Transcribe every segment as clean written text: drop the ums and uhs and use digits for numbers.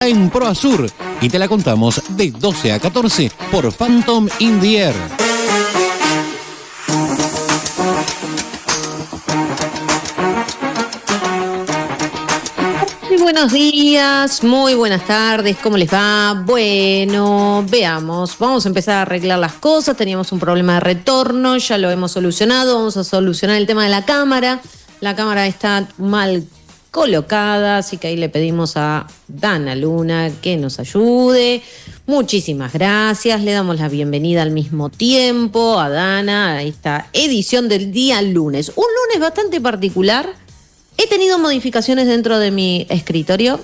en ProAsur y te la contamos de 12 a 14 por Phantom in the Air. Muy buenos días, muy buenas tardes, ¿cómo les va? Bueno, veamos, vamos a empezar a arreglar las cosas. Teníamos un problema de retorno, ya lo hemos solucionado. Vamos a solucionar el tema de la cámara. La cámara está mal colocada, así que ahí le pedimos a Dana Luna que nos ayude. Muchísimas gracias, le damos la bienvenida al mismo tiempo a Dana a esta edición del día lunes. Un lunes bastante particular. He tenido modificaciones dentro de mi escritorio.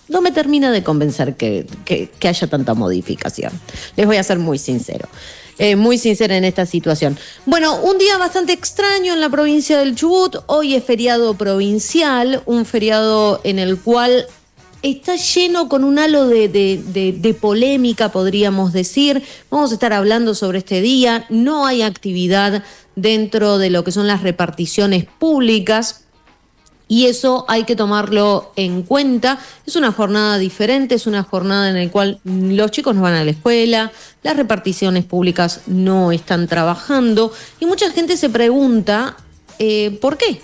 No me termina de convencer que haya tanta modificación. Les voy a ser muy sincera en esta situación. Bueno, un día bastante extraño en la provincia del Chubut. Hoy es feriado provincial, un feriado en el cual está lleno con un halo de polémica, podríamos decir. Vamos a estar hablando sobre este día. No hay actividad dentro de lo que son las reparticiones públicas. Y eso hay que tomarlo en cuenta. Es una jornada diferente, es una jornada en la cual los chicos no van a la escuela, las reparticiones públicas no están trabajando y mucha gente se pregunta ¿por qué?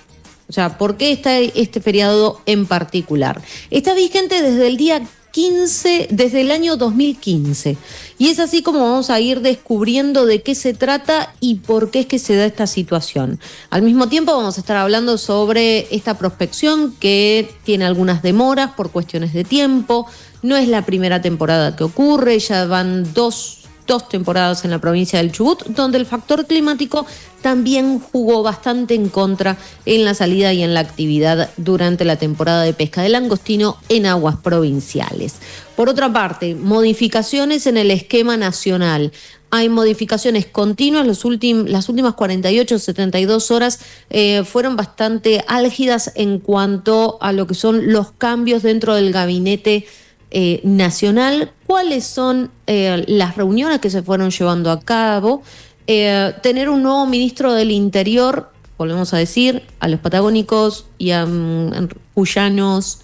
O sea, ¿por qué está este feriado en particular? Está vigente desde el día 15, desde el año 2015. Y es así como vamos a ir descubriendo de qué se trata y por qué es que se da esta situación. Al mismo tiempo vamos a estar hablando sobre esta prospección que tiene algunas demoras por cuestiones de tiempo. No es la primera temporada que ocurre, ya van dos temporadas en la provincia del Chubut, donde el factor climático también jugó bastante en contra en la salida y en la actividad durante la temporada de pesca del langostino en aguas provinciales. Por otra parte, modificaciones en el esquema nacional. Hay modificaciones continuas, las últimas 48, 72 horas fueron bastante álgidas en cuanto a lo que son los cambios dentro del gabinete nacional. ¿Cuáles son las reuniones que se fueron llevando a cabo? Tener un nuevo ministro del Interior, volvemos a decir, a los patagónicos y a cuyanos,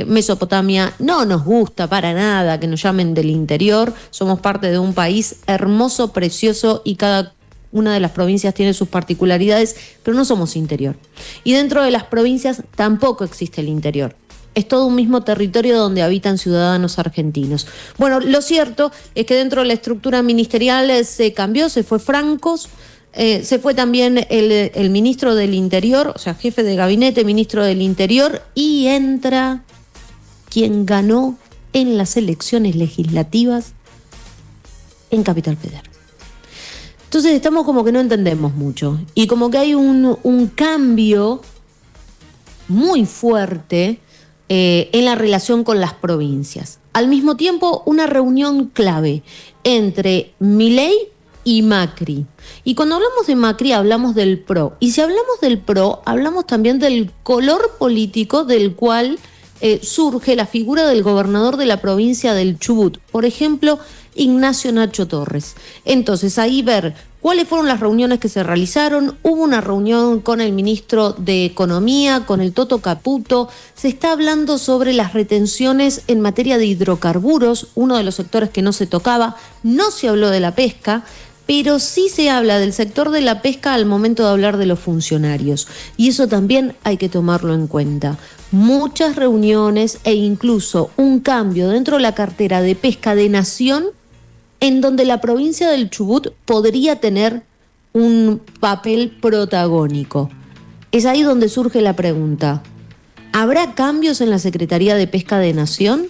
Mesopotamia, no nos gusta para nada que nos llamen del interior. Somos parte de un país hermoso, precioso y cada una de las provincias tiene sus particularidades, pero no somos interior. Y dentro de las provincias tampoco existe el interior. Es todo un mismo territorio donde habitan ciudadanos argentinos. Bueno, lo cierto es que dentro de la estructura ministerial se cambió, se fue Francos, se fue también el ministro del Interior, o sea, jefe de gabinete, ministro del Interior, y entra quien ganó en las elecciones legislativas en Capital Federal. Entonces estamos como que no entendemos mucho y como que hay un cambio muy fuerte en la relación con las provincias. Al mismo tiempo, una reunión clave entre Milei y Macri. Y cuando hablamos de Macri, hablamos del PRO. Y si hablamos del PRO, hablamos también del color político del cual surge la figura del gobernador de la provincia del Chubut. Por ejemplo, Ignacio Nacho Torres. Entonces, ahí ver cuáles fueron las reuniones que se realizaron. Hubo una reunión con el ministro de Economía, con el Toto Caputo. Se está hablando sobre las retenciones en materia de hidrocarburos, uno de los sectores que no se tocaba. No se habló de la pesca, pero sí se habla del sector de la pesca al momento de hablar de los funcionarios. Y eso también hay que tomarlo en cuenta. Muchas reuniones e incluso un cambio dentro de la cartera de pesca de nación en donde la provincia del Chubut podría tener un papel protagónico. Es ahí donde surge la pregunta. ¿Habrá cambios en la Secretaría de Pesca de Nación?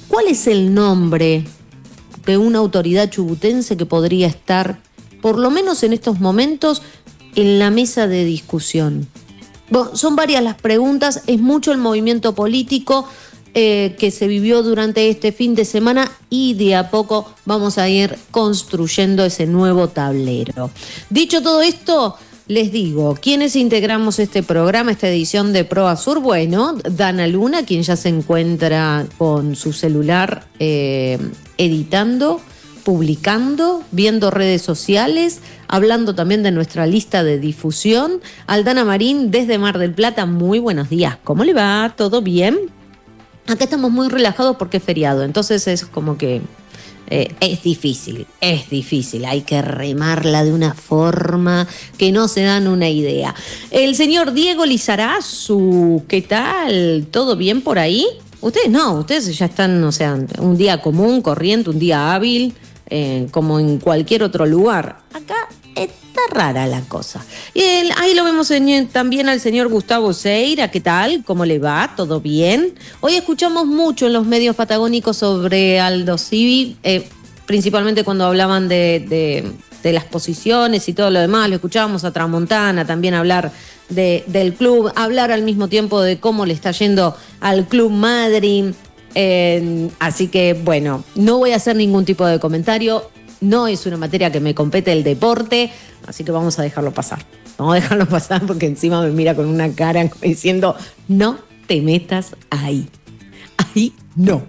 ¿Cuál es el nombre de una autoridad chubutense que podría estar, por lo menos en estos momentos, en la mesa de discusión? Bueno, son varias las preguntas, es mucho el movimiento político que se vivió durante este fin de semana y de a poco vamos a ir construyendo ese nuevo tablero. Dicho todo esto, les digo, ¿quiénes integramos este programa, esta edición de ProAsur? Bueno, Dana Luna, quien ya se encuentra con su celular editando, publicando, viendo redes sociales, hablando también de nuestra lista de difusión. Aldana Marín, desde Mar del Plata, muy buenos días. ¿Cómo le va? ¿Todo bien? Acá estamos muy relajados porque es feriado, entonces es como que es difícil, hay que remarla de una forma que no se dan una idea. El señor Diego Lizarazu, ¿qué tal? ¿Todo bien por ahí? Ustedes ya están, o sea, un día común, corriente, un día hábil, como en cualquier otro lugar. Acá está rara la cosa. Y ahí lo vemos también al señor Gustavo Seira. ¿Qué tal? ¿Cómo le va? ¿Todo bien? Hoy escuchamos mucho en los medios patagónicos sobre Aldo Civi, principalmente cuando hablaban de las posiciones y todo lo demás. Lo escuchábamos a Tramontana también hablar del club, hablar al mismo tiempo de cómo le está yendo al Club Madryn. Así que, bueno, no voy a hacer ningún tipo de comentario. No es una materia que me compete el deporte, así que vamos a dejarlo pasar. Vamos a dejarlo pasar porque encima me mira con una cara diciendo, no te metas ahí. Ahí no.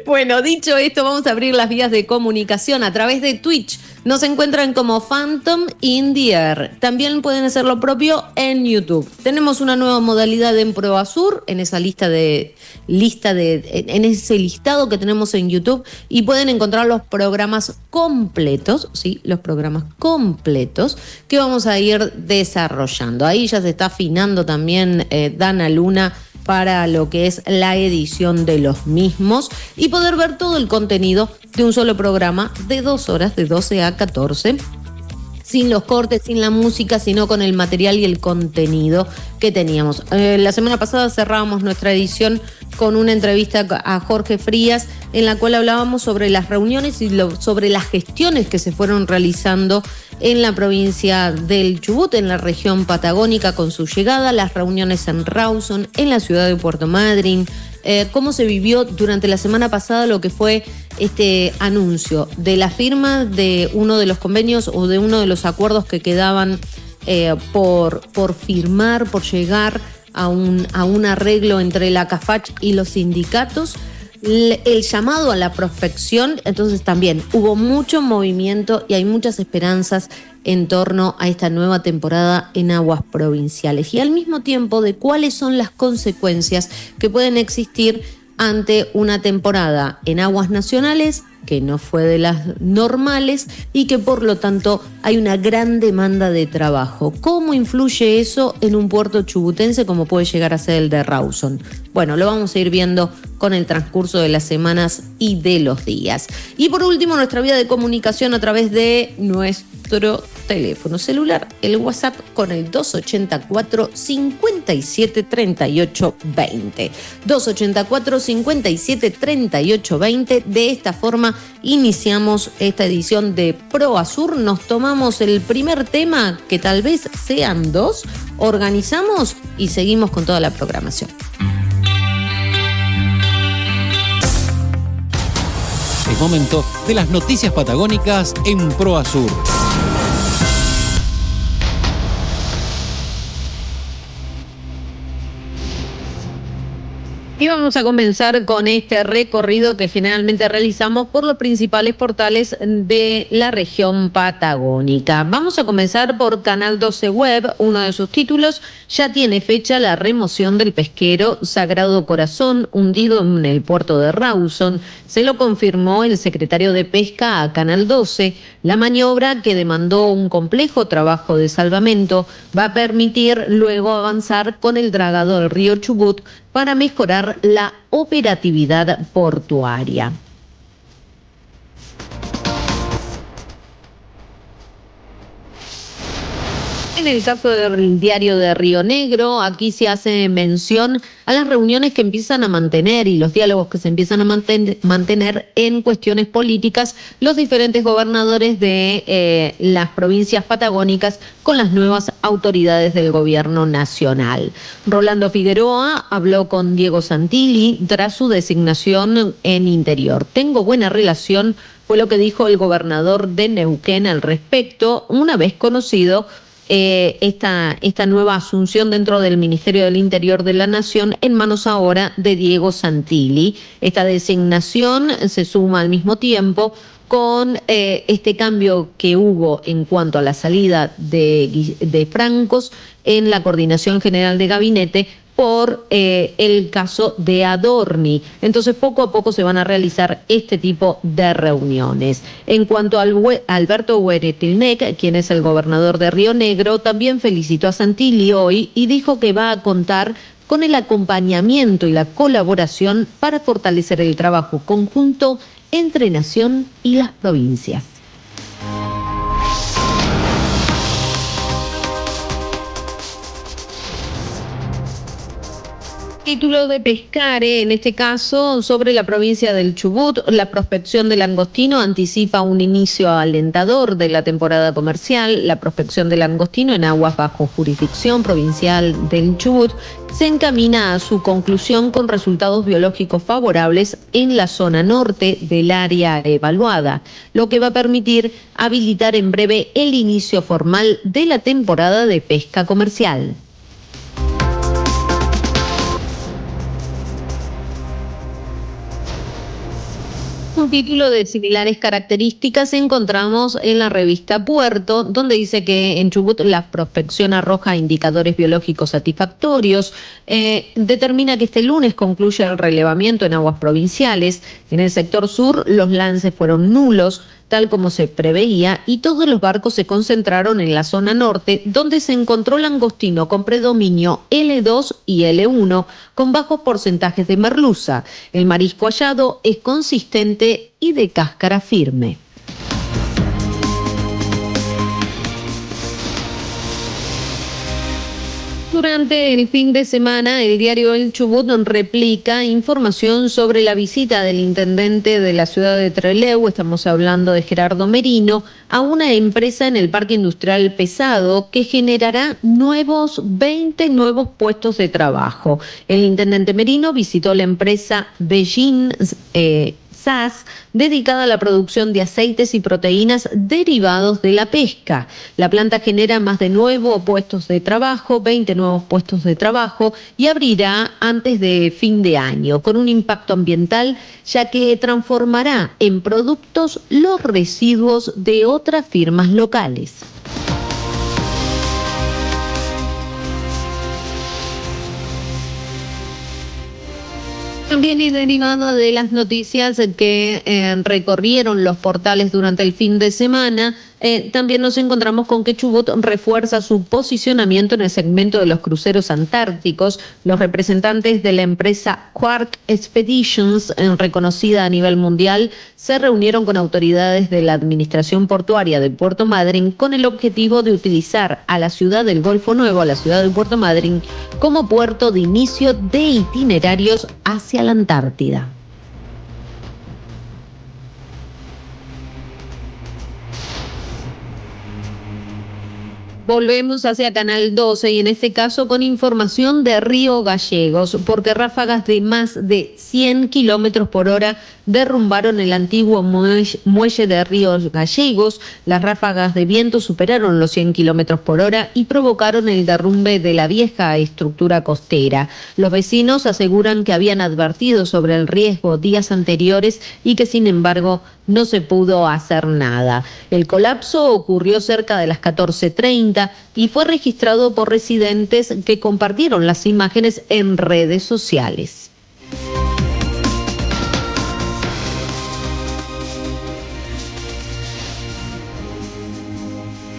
Bueno, dicho esto, vamos a abrir las vías de comunicación a través de Twitch. Nos encuentran como Phantom in the Air. También pueden hacer lo propio en YouTube. Tenemos una nueva modalidad en ProAsur, en esa en ese listado que tenemos en YouTube, y pueden encontrar los programas completos, ¿sí? Los programas completos que vamos a ir desarrollando. Ahí ya se está afinando también Dana Luna para lo que es la edición de los mismos y poder ver todo el contenido de un solo programa de 2 horas, de 12 a 14, sin los cortes, sin la música, sino con el material y el contenido que teníamos. La semana pasada cerrábamos nuestra edición con una entrevista a Jorge Frías, en la cual hablábamos sobre las reuniones y sobre las gestiones que se fueron realizando en la provincia del Chubut, en la región patagónica, con su llegada, las reuniones en Rawson, en la ciudad de Puerto Madryn, cómo se vivió durante la semana pasada lo que fue este anuncio de la firma de uno de los convenios o de uno de los acuerdos que quedaban por firmar, por llegar a un arreglo entre la CAFACH y los sindicatos. El llamado a la prospección, entonces también hubo mucho movimiento y hay muchas esperanzas en torno a esta nueva temporada en aguas provinciales y al mismo tiempo de cuáles son las consecuencias que pueden existir ante una temporada en aguas nacionales que no fue de las normales y que por lo tanto hay una gran demanda de trabajo. ¿Cómo influye eso en un puerto chubutense como puede llegar a ser el de Rawson? Bueno, lo vamos a ir viendo con el transcurso de las semanas y de los días. Y por último, nuestra vía de comunicación a través de nuestro teléfono celular, el WhatsApp con el 284 57 38 20. 284 57 38 20. De esta forma iniciamos esta edición de ProAsur. Nos tomamos el primer tema, que tal vez sean 2, organizamos y seguimos con toda la programación. Es momento de las noticias patagónicas en ProAsur. Y vamos a comenzar con este recorrido que generalmente realizamos por los principales portales de la región patagónica. Vamos a comenzar por Canal 12 Web. Uno de sus títulos: ya tiene fecha la remoción del pesquero Sagrado Corazón hundido en el puerto de Rawson. Se lo confirmó el secretario de Pesca a Canal 12. La maniobra, que demandó un complejo trabajo de salvamento, va a permitir luego avanzar con el dragado del río Chubut para mejorar la operatividad portuaria. En el caso del diario de Río Negro, aquí se hace mención a las reuniones que empiezan a mantener y los diálogos que se empiezan a mantener en cuestiones políticas los diferentes gobernadores de las provincias patagónicas con las nuevas autoridades del gobierno nacional. Rolando Figueroa habló con Diego Santilli tras su designación en Interior. Tengo buena relación, fue lo que dijo el gobernador de Neuquén al respecto, una vez conocido esta nueva asunción dentro del Ministerio del Interior de la Nación en manos ahora de Diego Santilli. Esta designación se suma al mismo tiempo con este cambio que hubo en cuanto a la salida de Francos en la Coordinación General de Gabinete por el caso de Adorni. Entonces, poco a poco se van a realizar este tipo de reuniones. En cuanto a Alberto Hueretilnec, quien es el gobernador de Río Negro, también felicitó a Santilli hoy y dijo que va a contar con el acompañamiento y la colaboración para fortalecer el trabajo conjunto entre Nación y las provincias. Título de Pescare, en este caso sobre la provincia del Chubut, la prospección del langostino anticipa un inicio alentador de la temporada comercial. La prospección del langostino en aguas bajo jurisdicción provincial del Chubut se encamina a su conclusión con resultados biológicos favorables en la zona norte del área evaluada, lo que va a permitir habilitar en breve el inicio formal de la temporada de pesca comercial. Un título de similares características encontramos en la revista Puerto, donde dice que en Chubut la prospección arroja indicadores biológicos satisfactorios. Determina que este lunes concluye el relevamiento en aguas provinciales. En el sector sur los lances fueron nulos, tal como se preveía, y todos los barcos se concentraron en la zona norte, donde se encontró langostino con predominio L2 y L1, con bajos porcentajes de merluza. El marisco hallado es consistente y de cáscara firme. Durante el fin de semana, el diario El Chubut replica información sobre la visita del intendente de la ciudad de Trelew, estamos hablando de Gerardo Merino, a una empresa en el Parque Industrial Pesado que generará 20 nuevos puestos de trabajo. El intendente Merino visitó la empresa Beijing SAS, dedicada a la producción de aceites y proteínas derivados de la pesca. La planta genera más de 20 puestos de trabajo y abrirá antes de fin de año, con un impacto ambiental, ya que transformará en productos los residuos de otras firmas locales. También y derivado de las noticias que recorrieron los portales durante el fin de semana, también nos encontramos con que Chubut refuerza su posicionamiento en el segmento de los cruceros antárticos. Los representantes de la empresa Quark Expeditions, reconocida a nivel mundial, se reunieron con autoridades de la Administración Portuaria de Puerto Madryn con el objetivo de utilizar a la ciudad del Golfo Nuevo, a la ciudad de Puerto Madryn, como puerto de inicio de itinerarios hacia la Antártida. Volvemos hacia Canal 12 y en este caso con información de Río Gallegos, porque ráfagas de más de 100 kilómetros por hora derrumbaron el antiguo muelle de Río Gallegos. Las ráfagas de viento superaron los 100 kilómetros por hora y provocaron el derrumbe de la vieja estructura costera. Los vecinos aseguran que habían advertido sobre el riesgo días anteriores y que sin embargo no se pudo hacer nada. El colapso ocurrió cerca de las 14:30 y fue registrado por residentes que compartieron las imágenes en redes sociales.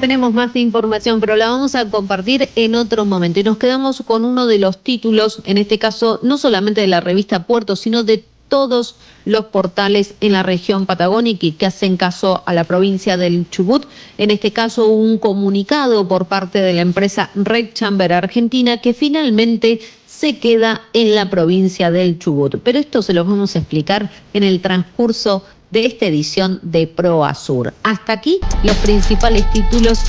Tenemos más información, pero la vamos a compartir en otro momento. Y nos quedamos con uno de los títulos, en este caso no solamente de la revista Puerto, sino de todos los portales en la región patagónica y que hacen caso a la provincia del Chubut. En este caso, un comunicado por parte de la empresa Red Chamber Argentina que finalmente se queda en la provincia del Chubut. Pero esto se lo vamos a explicar en el transcurso de esta edición de ProAsur. Hasta aquí los principales títulos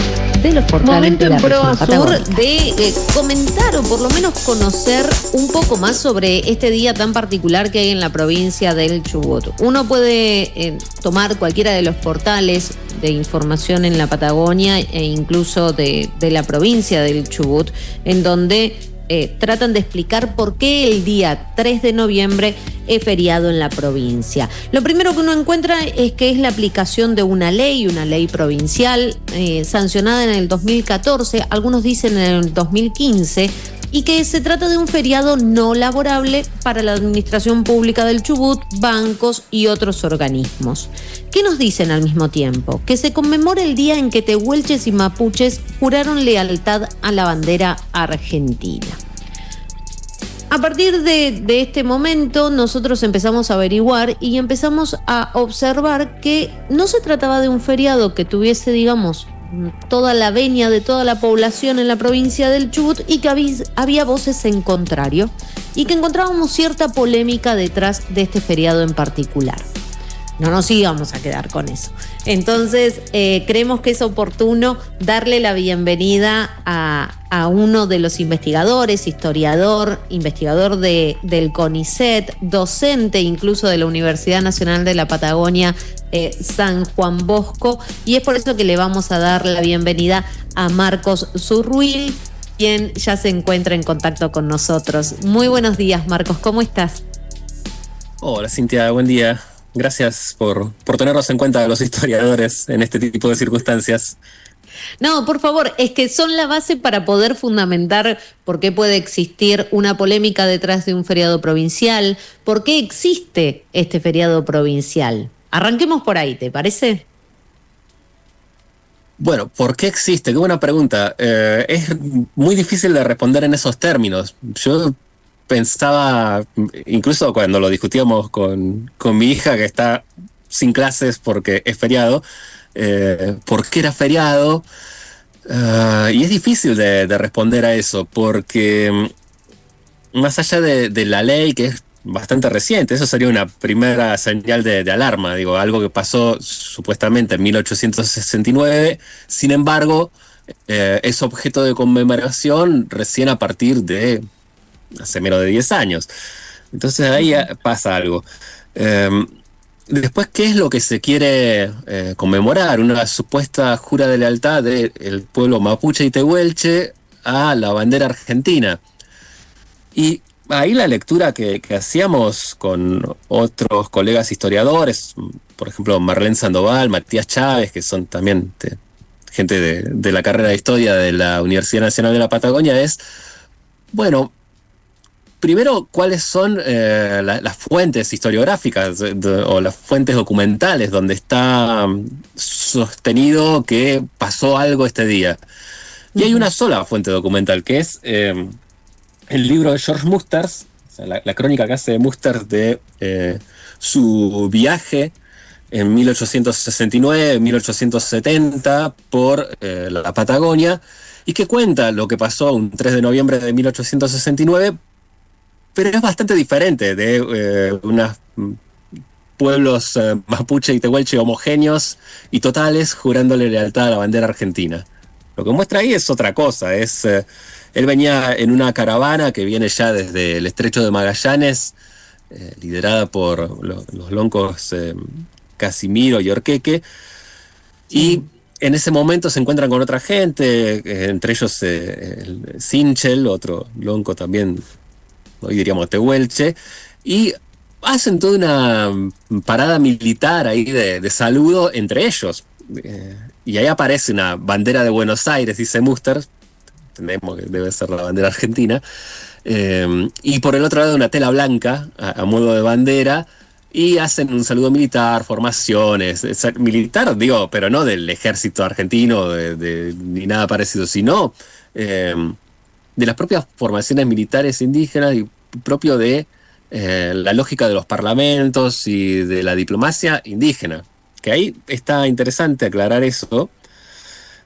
de los portales. Momento de la en ProAsur de comentar o por lo menos conocer un poco más sobre este día tan particular que hay en la provincia del Chubut. Uno puede tomar cualquiera de los portales de información en la Patagonia e incluso de la provincia del Chubut, en donde tratan de explicar por qué el día 3 de noviembre es feriado en la provincia. Lo primero que uno encuentra es que es la aplicación de una ley provincial sancionada en el 2014, algunos dicen en el 2015, y que se trata de un feriado no laborable para la Administración Pública del Chubut, bancos y otros organismos. ¿Qué nos dicen al mismo tiempo? Que se conmemora el día en que tehuelches y mapuches juraron lealtad a la bandera argentina. A partir de este momento nosotros empezamos a averiguar y empezamos a observar que no se trataba de un feriado que tuviese, digamos, toda la venia de toda la población en la provincia del Chubut y que había voces en contrario y que encontrábamos cierta polémica detrás de este feriado en particular. No nos íbamos a quedar con eso. Entonces, creemos que es oportuno darle la bienvenida a uno de los investigadores, investigador del CONICET, docente incluso de la Universidad Nacional de la Patagonia, San Juan Bosco, y es por eso que le vamos a dar la bienvenida a Marcos Zurruil, quien ya se encuentra en contacto con nosotros. Muy buenos días, Marcos, ¿cómo estás? Hola, Cintia, buen día. Gracias por tenernos en cuenta a los historiadores en este tipo de circunstancias. No, por favor, es que son la base para poder fundamentar por qué puede existir una polémica detrás de un feriado provincial, por qué existe este feriado provincial. Arranquemos por ahí, ¿te parece? Bueno, ¿por qué existe? Qué buena pregunta. Es muy difícil de responder en esos términos. Yo pensaba, incluso cuando lo discutíamos con mi hija, que está sin clases porque es feriado, ¿por qué era feriado? Y es difícil de responder a eso, porque más allá de la ley, que es bastante reciente, eso sería una primera señal de alarma, digo, algo que pasó supuestamente en 1869, sin embargo, es objeto de conmemoración recién a partir de hace menos de 10 años. Entonces ahí pasa algo. Después, ¿qué es lo que se quiere conmemorar? Una supuesta jura de lealtad del pueblo mapuche y tehuelche a la bandera argentina. Y ahí la lectura que hacíamos con otros colegas historiadores, por ejemplo Marlene Sandoval, Matías Chávez, que son también gente de la carrera de historia de la Universidad Nacional de la Patagonia, es, bueno, primero, ¿cuáles son las fuentes historiográficas o las fuentes documentales donde está sostenido que pasó algo este día? Y hay una sola fuente documental, que es el libro de George Musters, o sea, la crónica que hace Musters de su viaje en 1869, 1870 por la Patagonia, y que cuenta lo que pasó un 3 de noviembre de 1869, pero es bastante diferente de unos pueblos mapuche y tehuelche homogéneos y totales jurándole lealtad a la bandera argentina. Lo que muestra ahí es otra cosa. Él venía en una caravana que viene ya desde el Estrecho de Magallanes, liderada por los loncos Casimiro y Orqueque, y en ese momento se encuentran con otra gente, entre ellos el Sinchel, otro lonco también, hoy diríamos tehuelche, y hacen toda una parada militar ahí de saludo entre ellos. Y ahí aparece una bandera de Buenos Aires, dice Musters, entendemos que debe ser la bandera argentina, y por el otro lado una tela blanca a modo de bandera, y hacen un saludo militar, formaciones, militar digo, pero no del ejército argentino ni nada parecido, sino de las propias formaciones militares indígenas y propio de la lógica de los parlamentos y de la diplomacia indígena. Que ahí está interesante aclarar eso.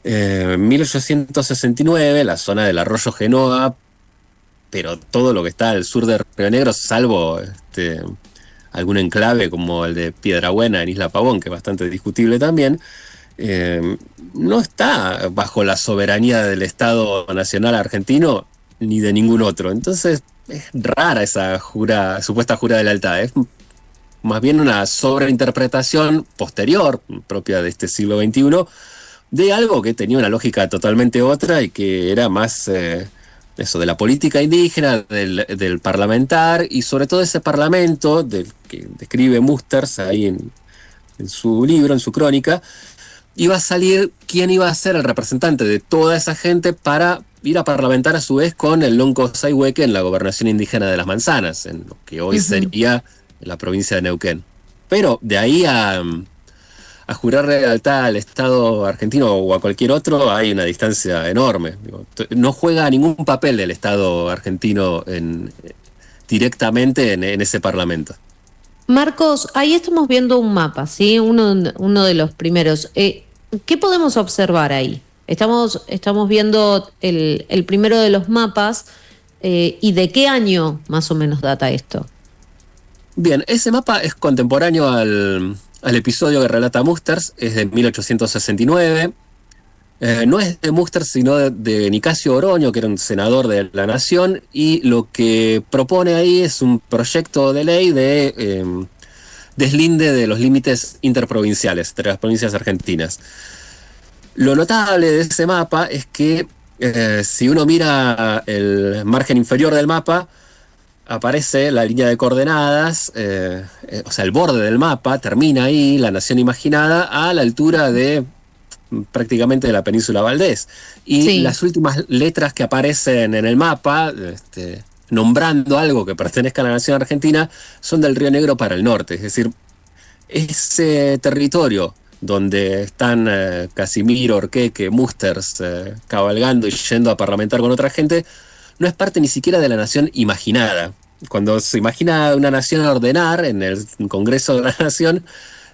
En 1869, la zona del arroyo Genoa, pero todo lo que está al sur de Río Negro, salvo algún enclave como el de Piedrabuena en Isla Pavón, que es bastante discutible también, no está bajo la soberanía del Estado Nacional argentino ni de ningún otro. Entonces es rara esa supuesta jura de lealtad. Es más bien una sobreinterpretación posterior, propia de este siglo XXI, de algo que tenía una lógica totalmente otra y que era más eso de la política indígena, del parlamentar, y sobre todo ese parlamento del que describe Musters ahí en su libro, en su crónica, iba a salir quién iba a ser el representante de toda esa gente para ir a parlamentar a su vez con el Lonco Sayhueque en la gobernación indígena de Las Manzanas, en lo que hoy sería la provincia de Neuquén. Pero de ahí a jurar lealtad al Estado argentino o a cualquier otro hay una distancia enorme. No juega ningún papel el Estado argentino directamente en ese parlamento. Marcos, ahí estamos viendo un mapa, ¿sí? Uno de los primeros. ¿Qué podemos observar ahí? Estamos viendo el primero de los mapas. ¿Y de qué año más o menos data esto? Bien, ese mapa es contemporáneo al episodio que relata Musters, es de 1869. No es de Musters, sino de Nicasio Oroño, que era un senador de la Nación, y lo que propone ahí es un proyecto de ley de deslinde de los límites interprovinciales entre las provincias argentinas. Lo notable de ese mapa es que si uno mira el margen inferior del mapa, aparece la línea de coordenadas, o sea, el borde del mapa termina ahí, la nación imaginada, a la altura de prácticamente de la península Valdés. Y las últimas letras que aparecen en el mapa, nombrando algo que pertenezca a la nación argentina, son del Río Negro para el norte. Es decir, ese territorio donde están Casimiro, Orqueque, Musters cabalgando y yendo a parlamentar con otra gente, no es parte ni siquiera de la nación imaginada. Cuando se imagina una nación a ordenar en el Congreso de la Nación,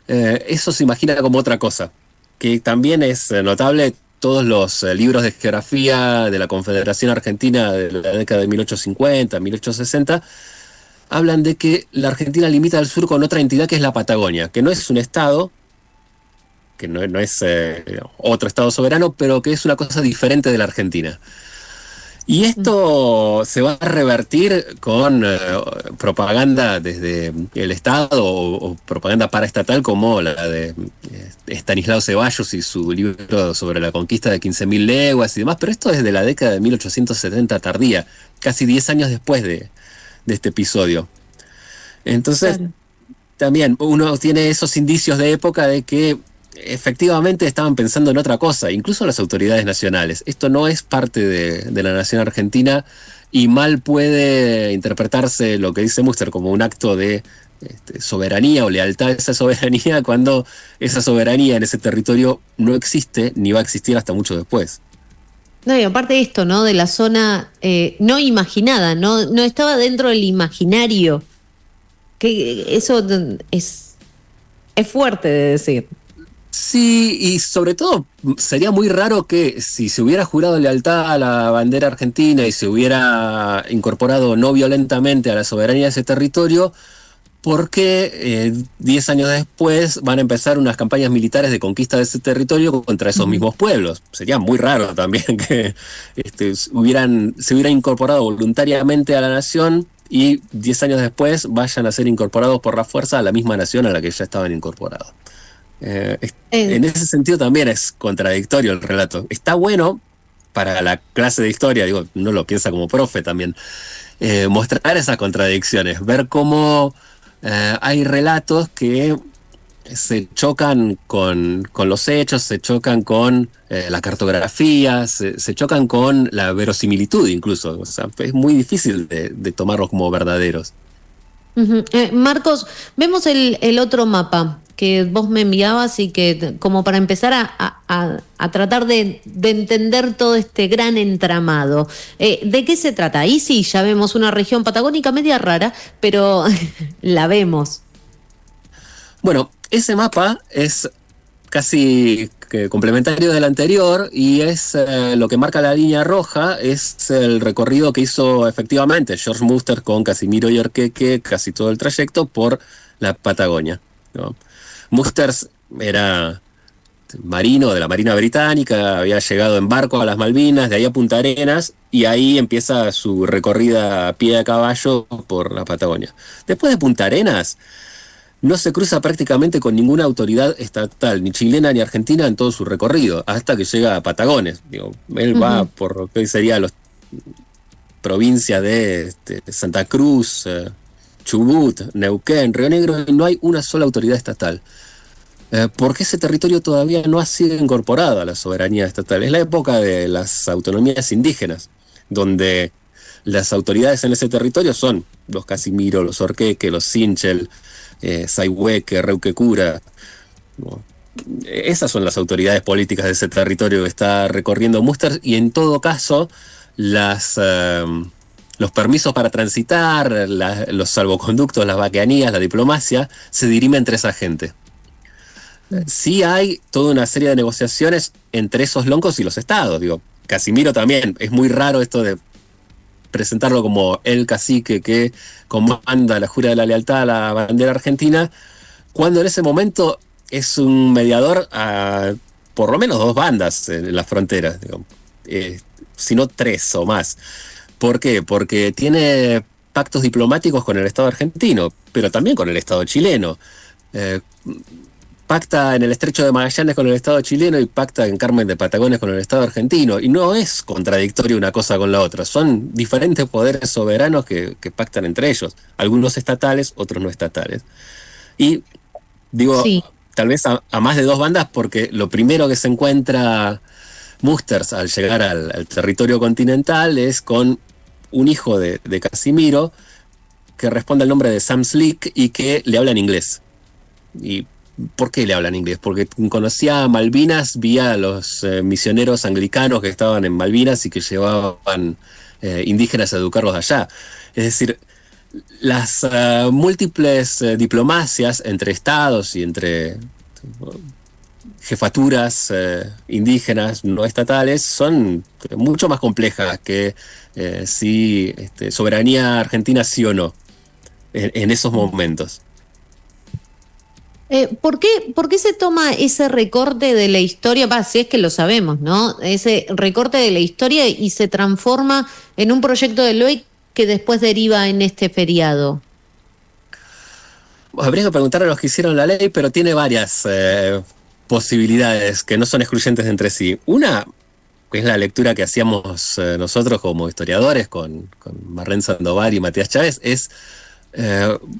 eso se imagina como otra cosa. Que también es notable, todos los libros de geografía de la Confederación Argentina de la década de 1850, 1860, hablan de que la Argentina limita al sur con otra entidad que es la Patagonia, que no es un estado, que no es otro estado soberano, pero que es una cosa diferente de la Argentina. Y esto se va a revertir con propaganda desde el Estado o propaganda paraestatal como la de Estanislao Ceballos y su libro sobre la conquista de 15.000 leguas y demás, pero esto es de la década de 1870 tardía, casi 10 años después de este episodio. Entonces, claro, también uno tiene esos indicios de época de que efectivamente estaban pensando en otra cosa, incluso las autoridades nacionales. Esto no es parte de la nación argentina y mal puede interpretarse lo que dice Muster como un acto de soberanía o lealtad a esa soberanía cuando esa soberanía en ese territorio no existe ni va a existir hasta mucho después. No, y aparte de esto, ¿no? De la zona no imaginada, no estaba dentro del imaginario. Que eso es fuerte de decir. Sí, y sobre todo sería muy raro que si se hubiera jurado lealtad a la bandera argentina y se hubiera incorporado no violentamente a la soberanía de ese territorio, ¿por qué 10 años después van a empezar unas campañas militares de conquista de ese territorio contra esos mismos pueblos? Sería muy raro también que se hubiera incorporado voluntariamente a la nación y 10 años después vayan a ser incorporados por la fuerza a la misma nación a la que ya estaban incorporados. En ese sentido también es contradictorio el relato. Está bueno para la clase de historia, digo, uno lo piensa como profe también, mostrar esas contradicciones, ver cómo hay relatos que se chocan con los hechos, se chocan con la cartografía, se chocan con la verosimilitud incluso. O sea, es muy difícil de tomarlos como verdaderos. Marcos, vemos el otro mapa que vos me enviabas y que como para empezar a tratar de entender todo este gran entramado. ¿De qué se trata? Ahí sí, ya vemos una región patagónica media rara, pero la vemos. Bueno, ese mapa es casi complementario del anterior y es lo que marca la línea roja, es el recorrido que hizo efectivamente George Muster con Casimiro y Orqueque casi todo el trayecto por la Patagonia, ¿no? Musters era marino de la Marina Británica, había llegado en barco a las Malvinas, de ahí a Punta Arenas, y ahí empieza su recorrida a pie de caballo por la Patagonia. Después de Punta Arenas, no se cruza prácticamente con ninguna autoridad estatal, ni chilena ni argentina, en todo su recorrido, hasta que llega a Patagones. Digo, él va por lo que sería las provincias de Santa Cruz, Chubut, Neuquén, Río Negro, y no hay una sola autoridad estatal. porque ese territorio todavía no ha sido incorporado a la soberanía estatal. Es la época de las autonomías indígenas, donde las autoridades en ese territorio son los Casimiro, los Orqueque, los Sinchel, Sayhueque, Reuquecura. ¿No? Esas son las autoridades políticas de ese territorio que está recorriendo Musters, y en todo caso los permisos para transitar, los salvoconductos, las vaqueanías, la diplomacia, se dirime entre esa gente. Sí hay toda una serie de negociaciones entre esos loncos y los estados. Digo, Casimiro también, es muy raro esto de presentarlo como el cacique que comanda la jura de la lealtad a la bandera argentina, cuando en ese momento es un mediador a por lo menos 2 bandas en las fronteras, digo, si no 3 o más. ¿Por qué? Porque tiene pactos diplomáticos con el Estado argentino, pero también con el Estado chileno. Pacta en el Estrecho de Magallanes con el Estado chileno y pacta en Carmen de Patagones con el Estado argentino. Y no es contradictorio una cosa con la otra. Son diferentes poderes soberanos que pactan entre ellos. Algunos estatales, otros no estatales. Y digo, sí, tal vez a más de 2 bandas, porque lo primero que se encuentra Musters al llegar al territorio continental es con un hijo de Casimiro que responde al nombre de Sam Slick y que le habla en inglés. ¿Y por qué le hablan inglés? Porque conocía a Malvinas vía los misioneros anglicanos que estaban en Malvinas y que llevaban indígenas a educarlos allá. Es decir, las múltiples diplomacias entre estados y entre jefaturas indígenas no estatales son mucho más complejas que si soberanía argentina sí o no en esos momentos. ¿Por qué se toma ese recorte de la historia? Si es que lo sabemos, ¿no? Ese recorte de la historia y se transforma en un proyecto de ley que después deriva en este feriado. Habría que preguntar a los que hicieron la ley, pero tiene varias posibilidades que no son excluyentes entre sí. Una, que es la lectura que hacíamos nosotros como historiadores con Marlene Sandoval y Matías Chávez, es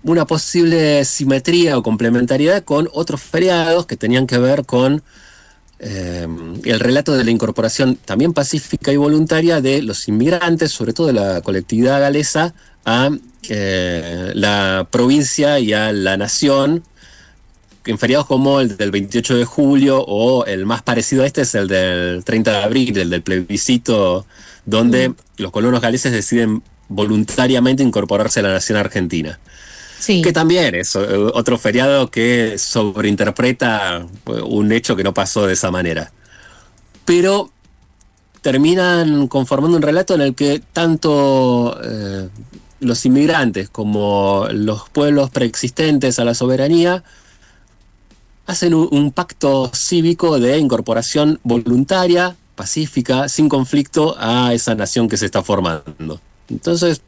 una posible simetría o complementariedad con otros feriados que tenían que ver con el relato de la incorporación también pacífica y voluntaria de los inmigrantes, sobre todo de la colectividad galesa, a la provincia y a la nación, en feriados como el del 28 de julio o el más parecido a este es el del 30 de abril, el del plebiscito, donde los colonos galeses deciden voluntariamente incorporarse a la nación argentina. Sí. Que también es otro feriado que sobreinterpreta un hecho que no pasó de esa manera. Pero terminan conformando un relato en el que tanto los inmigrantes como los pueblos preexistentes a la soberanía hacen un pacto cívico de incorporación voluntaria, pacífica, sin conflicto a esa nación que se está formando. Entonces,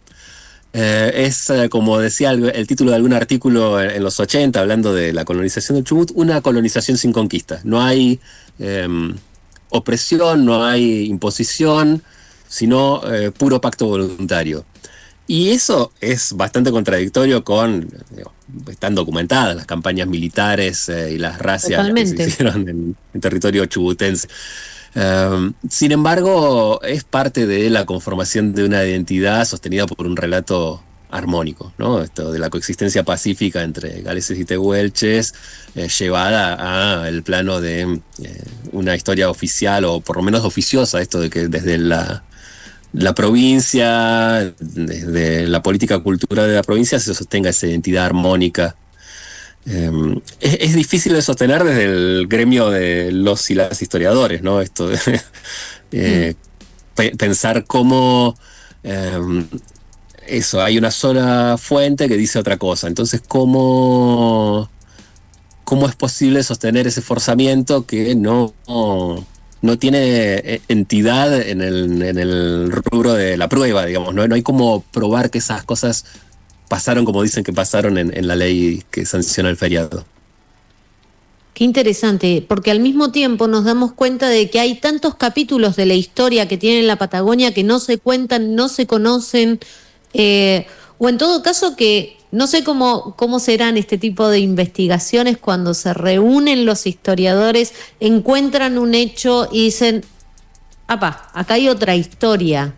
es como decía el título de algún artículo en los 80, hablando de la colonización del Chubut, una colonización sin conquista. No hay opresión, no hay imposición, sino puro pacto voluntario. Y eso es bastante contradictorio con, están documentadas las campañas militares y las racias que se hicieron en territorio chubutense. Sin embargo, es parte de la conformación de una identidad sostenida por un relato armónico, ¿no? Esto de la coexistencia pacífica entre galeses y tehuelches, llevada al plano de una historia oficial, o por lo menos oficiosa, esto de que desde la provincia, desde la política cultural de la provincia, se sostenga esa identidad armónica. Es difícil de sostener desde el gremio de los y las historiadores, ¿no? Esto de pensar cómo hay una sola fuente que dice otra cosa. Entonces, ¿cómo es posible sostener ese forzamiento que no tiene entidad en el rubro de la prueba, digamos? No hay cómo probar que esas cosas pasaron como dicen que pasaron en la ley que sanciona el feriado. Qué interesante, porque al mismo tiempo nos damos cuenta de que hay tantos capítulos de la historia que tiene la Patagonia que no se cuentan, no se conocen, o en todo caso que No sé cómo serán este tipo de investigaciones cuando se reúnen los historiadores, encuentran un hecho y dicen, ¡apa! Acá hay otra historia.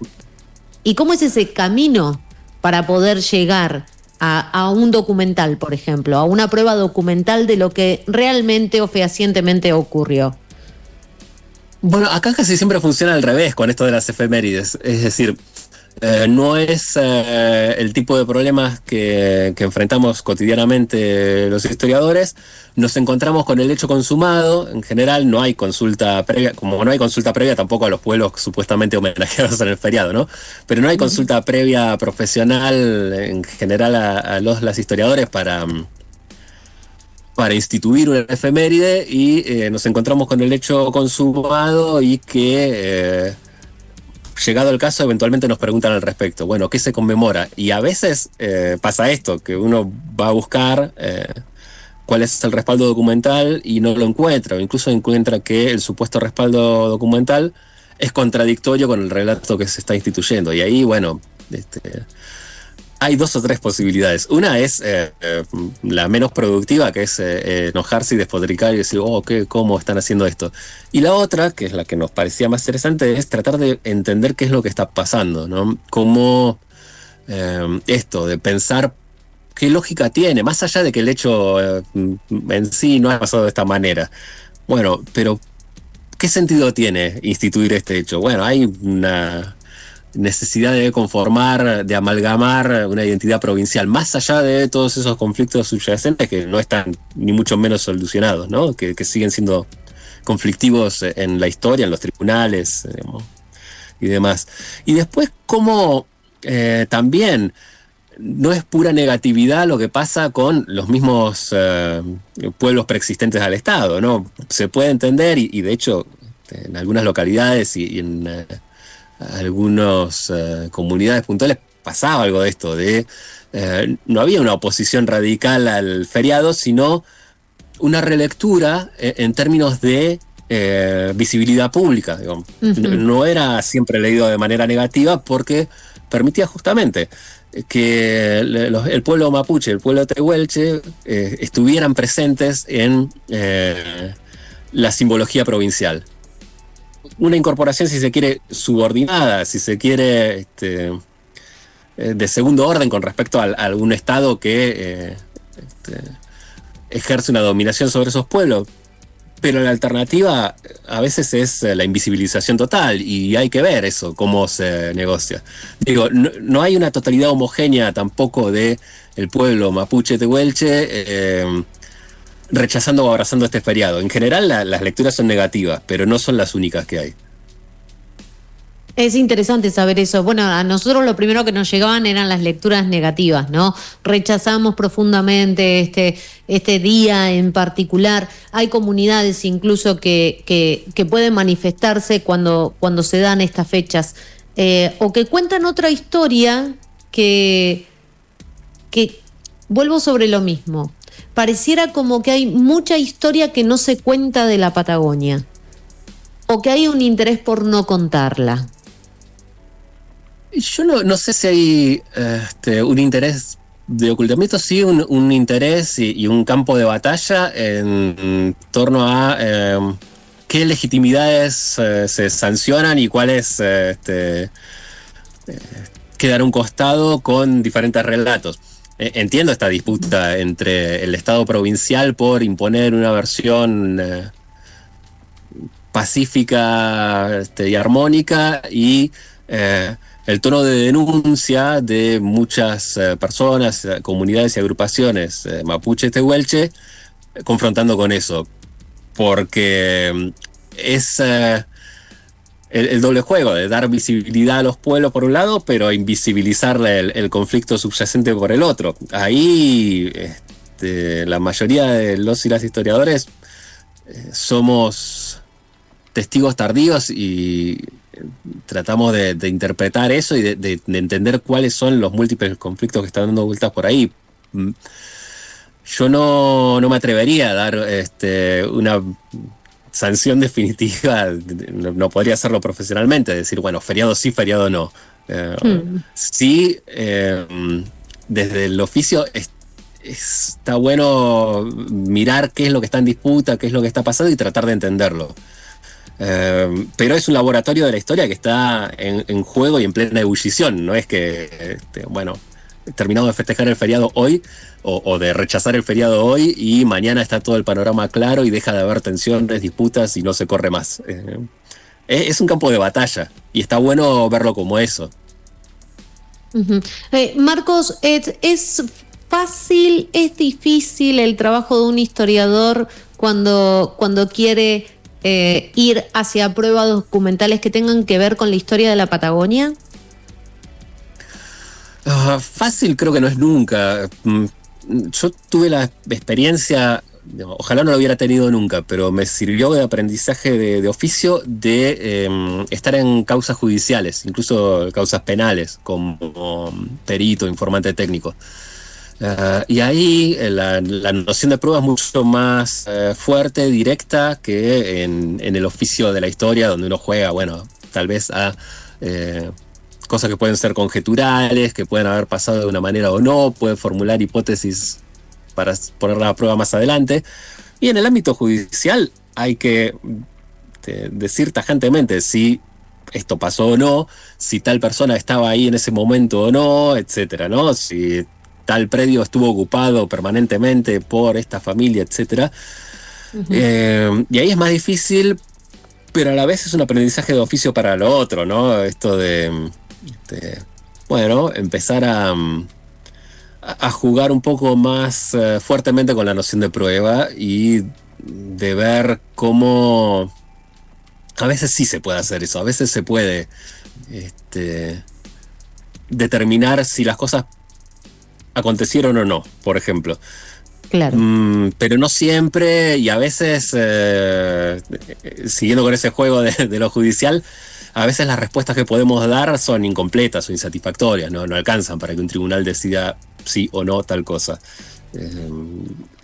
¿Y cómo es ese camino para poder llegar a un documental, por ejemplo, a una prueba documental de lo que realmente o fehacientemente ocurrió? Bueno, acá casi siempre funciona al revés con esto de las efemérides. Es decir, no es el tipo de problemas que enfrentamos cotidianamente los historiadores. Nos encontramos con el hecho consumado. En general no hay consulta previa, como no hay consulta previa tampoco a los pueblos supuestamente homenajeados en el feriado, ¿no? Pero no hay consulta previa profesional en general a las historiadores para instituir una efeméride y nos encontramos con el hecho consumado y que, llegado el caso, eventualmente nos preguntan al respecto. Bueno, ¿qué se conmemora? Y a veces pasa esto, que uno va a buscar cuál es el respaldo documental y no lo encuentra, o incluso encuentra que el supuesto respaldo documental es contradictorio con el relato que se está instituyendo. Y ahí, bueno, hay 2 o 3 posibilidades. Una es la menos productiva, que es enojarse y despotricar y decir, ¿cómo están haciendo esto? Y la otra, que es la que nos parecía más interesante, es tratar de entender qué es lo que está pasando, ¿no? Cómo esto de pensar qué lógica tiene, más allá de que el hecho en sí no ha pasado de esta manera. Bueno, pero ¿qué sentido tiene instituir este hecho? Bueno, hay una necesidad de conformar, de amalgamar una identidad provincial, más allá de todos esos conflictos subyacentes que no están ni mucho menos solucionados, ¿no? Que siguen siendo conflictivos en la historia, en los tribunales, digamos, y demás. Y después, cómo también no es pura negatividad lo que pasa con los mismos pueblos preexistentes al Estado, ¿no? Se puede entender, y de hecho, en algunas localidades y en algunas comunidades puntuales pasaba algo de esto, no había una oposición radical al feriado, sino una relectura en términos de visibilidad pública, digamos. No era siempre leído de manera negativa porque permitía justamente que el pueblo mapuche, el pueblo tehuelche estuvieran presentes en la simbología provincial. Una incorporación, si se quiere, subordinada, si se quiere, de segundo orden con respecto a algún Estado que ejerce una dominación sobre esos pueblos. Pero la alternativa a veces es la invisibilización total, y hay que ver eso, cómo se negocia. Digo, no hay una totalidad homogénea tampoco de el pueblo mapuche tehuelche rechazando o abrazando este feriado. En general las lecturas son negativas, pero no son las únicas que hay. Es interesante saber eso. Bueno, a nosotros lo primero que nos llegaban eran las lecturas negativas, ¿no? Rechazamos profundamente este día en particular. Hay comunidades incluso que pueden manifestarse cuando se dan estas fechas, o que cuentan otra historia que vuelvo sobre lo mismo. Pareciera como que hay mucha historia que no se cuenta de la Patagonia, o que hay un interés por no contarla. Yo no sé si hay un interés de ocultamiento, sí, un interés y un campo de batalla en torno a qué legitimidades se sancionan y cuáles quedan a un costado con diferentes relatos. Entiendo esta disputa entre el Estado provincial por imponer una versión pacífica y armónica y el tono de denuncia de muchas personas, comunidades y agrupaciones mapuche tehuelche confrontando con eso, porque es el doble juego de dar visibilidad a los pueblos por un lado, pero invisibilizar el conflicto subyacente por el otro. Ahí la mayoría de los y las historiadores somos testigos tardíos y tratamos de interpretar eso y de entender cuáles son los múltiples conflictos que están dando vueltas por ahí. Yo no me atrevería a dar una sanción definitiva, no podría hacerlo profesionalmente, decir, bueno, feriado sí, feriado no. Sí, desde el oficio está bueno mirar qué es lo que está en disputa, qué es lo que está pasando y tratar de entenderlo. Pero es un laboratorio de la historia que está en juego y en plena ebullición. No es que, bueno, terminamos de festejar el feriado hoy o de rechazar el feriado hoy y mañana está todo el panorama claro y deja de haber tensiones, disputas y no se corre más. Es un campo de batalla y está bueno verlo como eso. Uh-huh. Marcos, ¿es fácil, es difícil el trabajo de un historiador cuando quiere ir hacia pruebas documentales que tengan que ver con la historia de la Patagonia? Fácil creo que no es nunca. Yo tuve la experiencia, ojalá no lo hubiera tenido nunca, pero me sirvió de aprendizaje de oficio de estar en causas judiciales, incluso causas penales, como perito, informante técnico. Y ahí la noción de prueba es mucho más fuerte, directa, que en el oficio de la historia, donde uno juega, bueno, tal vez a cosas que pueden ser conjeturales, que pueden haber pasado de una manera o no, puede formular hipótesis para ponerla a prueba más adelante. Y en el ámbito judicial hay que decir tajantemente si esto pasó o no, si tal persona estaba ahí en ese momento o no, etcétera, ¿no? Si tal predio estuvo ocupado permanentemente por esta familia, etcétera. Uh-huh. Y ahí es más difícil, pero a la vez es un aprendizaje de oficio para lo otro, ¿no? Esto de bueno, empezar a jugar un poco más fuertemente con la noción de prueba y de ver cómo a veces sí se puede hacer eso, a veces se puede determinar si las cosas acontecieron o no, por ejemplo. Claro. Pero no siempre, y a veces, siguiendo con ese juego de lo judicial, a veces las respuestas que podemos dar son incompletas o insatisfactorias, no alcanzan para que un tribunal decida sí o no tal cosa.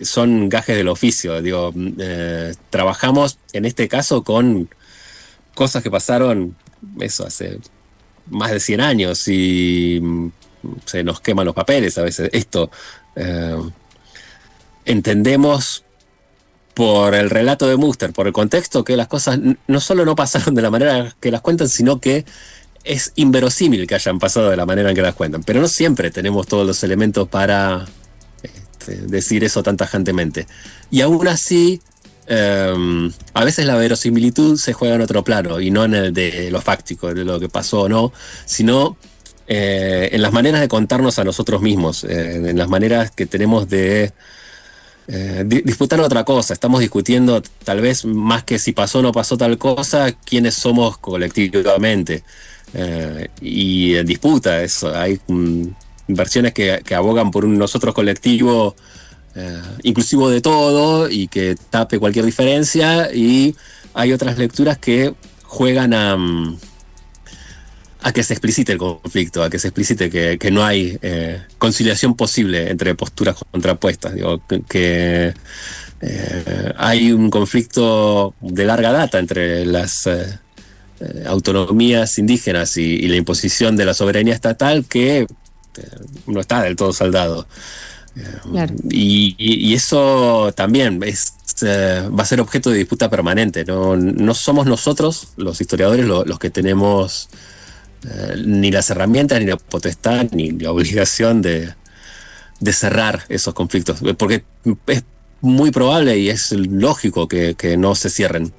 Son gajes del oficio, digo, trabajamos en este caso con cosas que pasaron, eso, hace más de 100 años y se nos queman los papeles a veces. Esto entendemos por el relato de Muster, por el contexto, que las cosas no solo no pasaron de la manera que las cuentan, sino que es inverosímil que hayan pasado de la manera en que las cuentan. Pero no siempre tenemos todos los elementos para decir eso tan tajantemente. Y aún así, a veces la verosimilitud se juega en otro plano, y no en el de lo fáctico, de lo que pasó o no, sino en las maneras de contarnos a nosotros mismos, en las maneras que tenemos de disputar otra cosa. Estamos discutiendo tal vez más que si pasó o no pasó tal cosa, quiénes somos colectivamente, y en disputa eso. Hay versiones que abogan por un nosotros colectivo inclusivo de todo y que tape cualquier diferencia, y hay otras lecturas que juegan a que se explicite el conflicto, a que se explicite que no hay conciliación posible entre posturas contrapuestas. Digo, que hay un conflicto de larga data entre las autonomías indígenas y la imposición de la soberanía estatal que no está del todo saldado. Claro. Y eso también va a ser objeto de disputa permanente. No somos nosotros, los historiadores, los que tenemos ni las herramientas, ni la potestad, ni la obligación de cerrar esos conflictos, porque es muy probable y es lógico que no se cierren.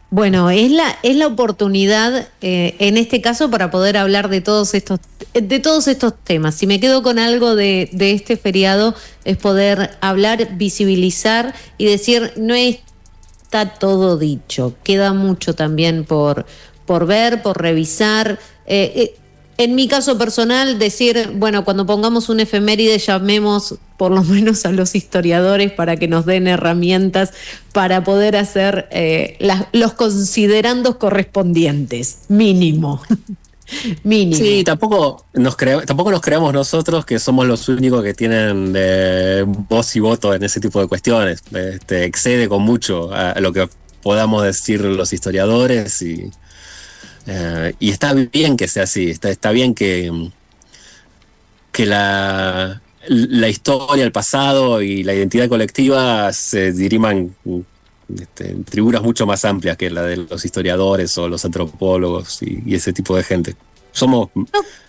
Bueno, es la oportunidad en este caso para poder hablar de todos estos temas. Si me quedo con algo de este feriado, es poder hablar, visibilizar y decir, no está todo dicho, queda mucho también por ver, por revisar. En mi caso personal, decir, bueno, cuando pongamos un efeméride, llamemos por lo menos a los historiadores para que nos den herramientas para poder hacer los considerandos correspondientes, mínimo. Mínimo. Sí, tampoco nos creamos nosotros que somos los únicos que tienen voz y voto en ese tipo de cuestiones. Excede con mucho a lo que podamos decir los historiadores y Y está bien que sea así, está bien que la historia, el pasado y la identidad colectiva se diriman en tribunas mucho más amplias que la de los historiadores o los antropólogos y ese tipo de gente. Somos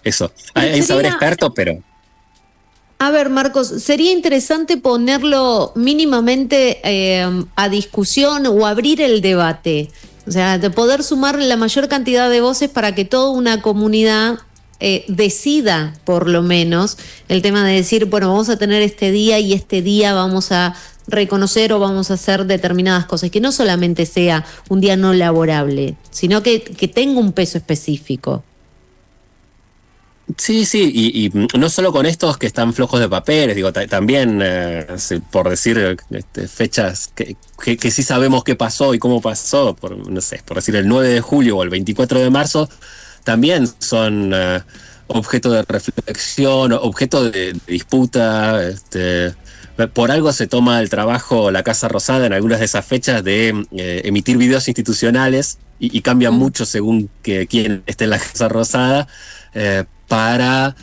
eso. Hay saber experto, pero... A ver, Marcos, sería interesante ponerlo mínimamente a discusión o abrir el debate. O sea, de poder sumar la mayor cantidad de voces para que toda una comunidad decida, por lo menos, el tema de decir, bueno, vamos a tener este día y este día vamos a reconocer o vamos a hacer determinadas cosas. Que no solamente sea un día no laborable, sino que tenga un peso específico. Sí, y no solo con estos que están flojos de papeles, digo, también, por decir fechas que sí sabemos qué pasó y cómo pasó, no sé, por decir el 9 de julio o el 24 de marzo, también son objeto de reflexión, objeto de disputa. Por algo se toma el trabajo la Casa Rosada en algunas de esas fechas de emitir videos institucionales y cambian mucho según quién esté en la Casa Rosada, para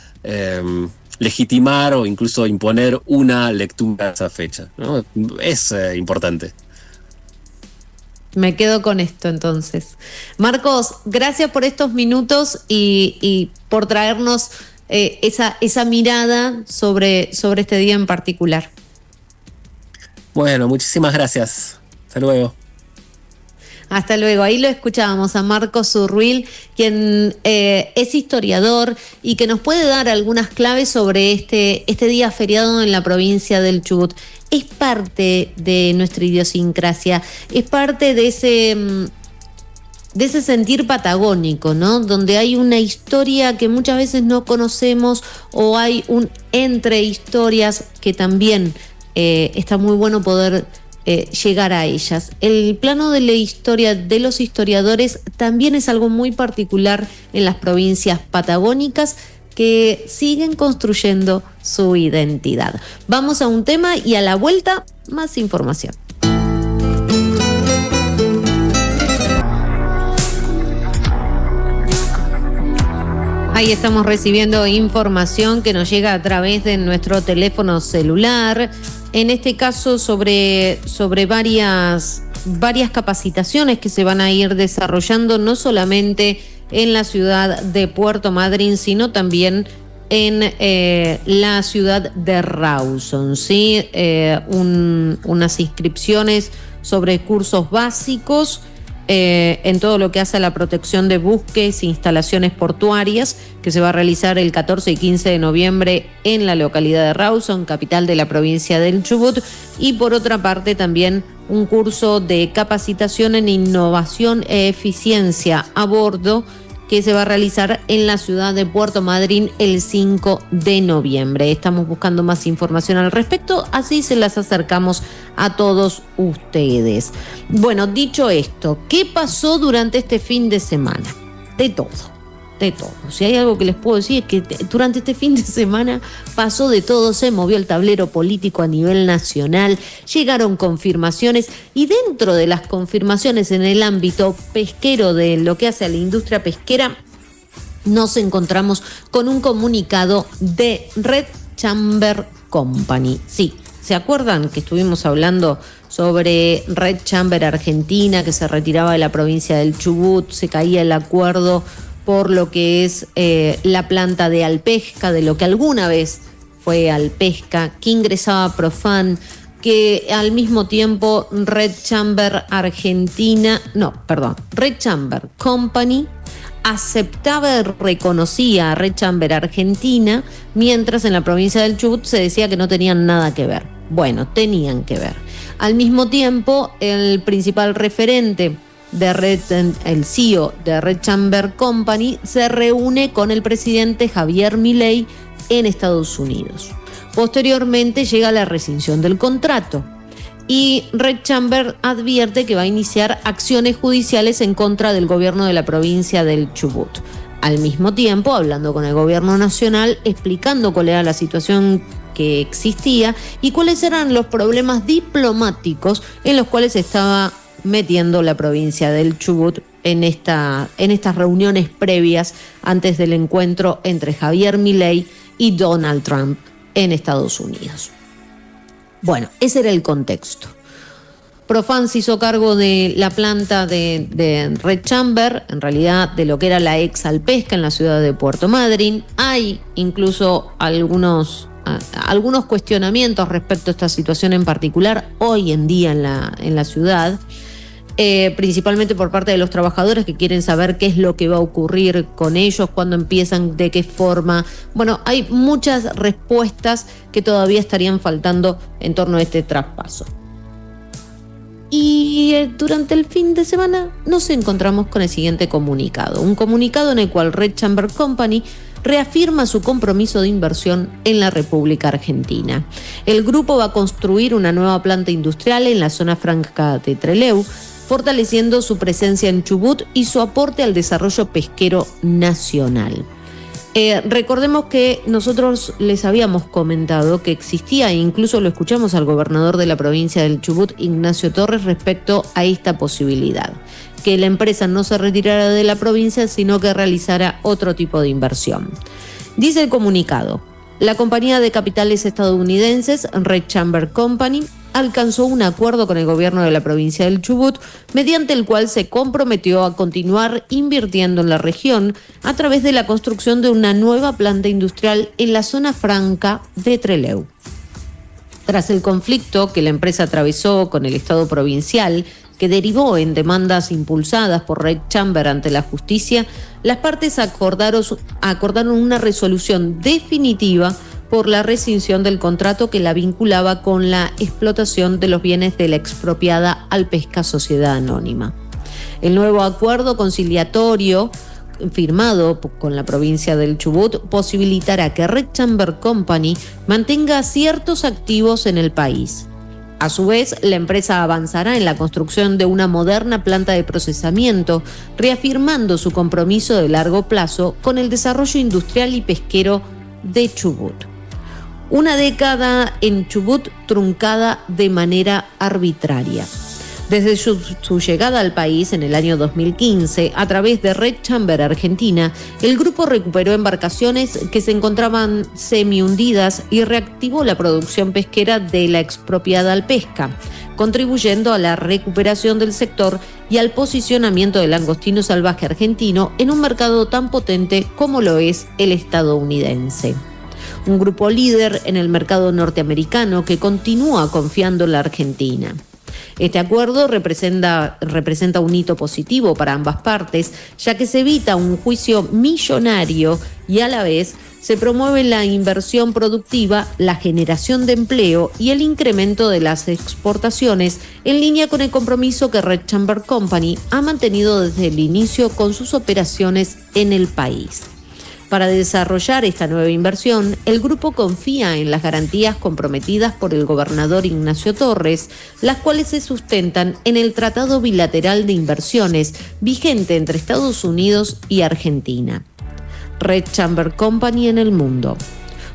legitimar o incluso imponer una lectura a esa fecha, ¿no? Es importante. Me quedo con esto entonces. Marcos, gracias por estos minutos y por traernos esa mirada sobre este día en particular. Bueno, muchísimas gracias. Hasta luego. Hasta luego. Ahí lo escuchábamos a Marcos Zurruil, quien es historiador y que nos puede dar algunas claves sobre este día feriado en la provincia del Chubut. Es parte de nuestra idiosincrasia, es parte de ese sentir patagónico, ¿no? Donde hay una historia que muchas veces no conocemos o hay un entre historias que también está muy bueno poder llegar a ellas. El plano de la historia de los historiadores también es algo muy particular en las provincias patagónicas que siguen construyendo su identidad. Vamos a un tema y a la vuelta más información. Ahí estamos recibiendo información que nos llega a través de nuestro teléfono celular. En este caso sobre varias capacitaciones que se van a ir desarrollando, no solamente en la ciudad de Puerto Madryn, sino también en la ciudad de Rawson, ¿sí? Unas inscripciones sobre cursos básicos en todo lo que hace a la protección de buques e instalaciones portuarias, que se va a realizar el 14 y 15 de noviembre en la localidad de Rawson, capital de la provincia del Chubut, y por otra parte también un curso de capacitación en innovación e eficiencia a bordo que se va a realizar en la ciudad de Puerto Madryn el 5 de noviembre. Estamos buscando más información al respecto, así se las acercamos a todos ustedes. Bueno, dicho esto, ¿qué pasó durante este fin de semana? De todo. Si hay algo que les puedo decir es que durante este fin de semana pasó de todo, se movió el tablero político a nivel nacional, llegaron confirmaciones y dentro de las confirmaciones en el ámbito pesquero de lo que hace a la industria pesquera, nos encontramos con un comunicado de Red Chamber Company. Sí, ¿se acuerdan que estuvimos hablando sobre Red Chamber Argentina, que se retiraba de la provincia del Chubut, se caía el acuerdo por lo que es la planta de Alpesca, de lo que alguna vez fue Alpesca, que ingresaba a Profan, que al mismo tiempo Red Chamber Company aceptaba y reconocía a Red Chamber Argentina, mientras en la provincia del Chubut se decía que no tenían nada que ver. Bueno, tenían que ver. Al mismo tiempo, el principal referente el CEO de Red Chamber Company se reúne con el presidente Javier Milei en Estados Unidos. Posteriormente llega la rescisión del contrato y Red Chamber advierte que va a iniciar acciones judiciales en contra del gobierno de la provincia del Chubut. Al mismo tiempo, hablando con el gobierno nacional, explicando cuál era la situación que existía y cuáles eran los problemas diplomáticos en los cuales estaba metiendo la provincia del Chubut en estas reuniones previas antes del encuentro entre Javier Milei y Donald Trump en Estados Unidos. Bueno, ese era el contexto. Profan se hizo cargo de la planta de Red Chamber, en realidad de lo que era la ex Alpesca en la ciudad de Puerto Madryn. Hay incluso algunos cuestionamientos respecto a esta situación en particular hoy en día en la ciudad, principalmente por parte de los trabajadores que quieren saber qué es lo que va a ocurrir con ellos, cuándo empiezan, de qué forma. Bueno, hay muchas respuestas que todavía estarían faltando en torno a este traspaso. Y durante el fin de semana nos encontramos con el siguiente comunicado. Un comunicado en el cual Red Chamber Company reafirma su compromiso de inversión en la República Argentina. El grupo va a construir una nueva planta industrial en la zona franca de Trelew, fortaleciendo su presencia en Chubut y su aporte al desarrollo pesquero nacional. Recordemos que nosotros les habíamos comentado que existía, e incluso lo escuchamos al gobernador de la provincia del Chubut, Ignacio Torres, respecto a esta posibilidad, que la empresa no se retirara de la provincia, sino que realizara otro tipo de inversión. Dice el comunicado: la compañía de capitales estadounidenses Red Chamber Company alcanzó un acuerdo con el gobierno de la provincia del Chubut, mediante el cual se comprometió a continuar invirtiendo en la región a través de la construcción de una nueva planta industrial en la zona franca de Trelew. Tras el conflicto que la empresa atravesó con el Estado provincial, que derivó en demandas impulsadas por Red Chamber ante la justicia, las partes acordaron una resolución definitiva por la rescisión del contrato que la vinculaba con la explotación de los bienes de la expropiada Alpesca Sociedad Anónima. El nuevo acuerdo conciliatorio firmado con la provincia del Chubut posibilitará que Red Chamber Company mantenga ciertos activos en el país. A su vez, la empresa avanzará en la construcción de una moderna planta de procesamiento, reafirmando su compromiso de largo plazo con el desarrollo industrial y pesquero de Chubut. Una década en Chubut truncada de manera arbitraria. Desde su llegada al país en el año 2015, a través de Red Chamber Argentina, el grupo recuperó embarcaciones que se encontraban semi-hundidas y reactivó la producción pesquera de la expropiada Alpesca, contribuyendo a la recuperación del sector y al posicionamiento del langostino salvaje argentino en un mercado tan potente como lo es el estadounidense. Un grupo líder en el mercado norteamericano que continúa confiando en la Argentina. Este acuerdo representa un hito positivo para ambas partes, ya que se evita un juicio millonario y a la vez se promueve la inversión productiva, la generación de empleo y el incremento de las exportaciones, en línea con el compromiso que Red Chamber Company ha mantenido desde el inicio con sus operaciones en el país. Para desarrollar esta nueva inversión, el grupo confía en las garantías comprometidas por el gobernador Ignacio Torres, las cuales se sustentan en el Tratado Bilateral de Inversiones vigente entre Estados Unidos y Argentina. Red Chamber Company en el mundo.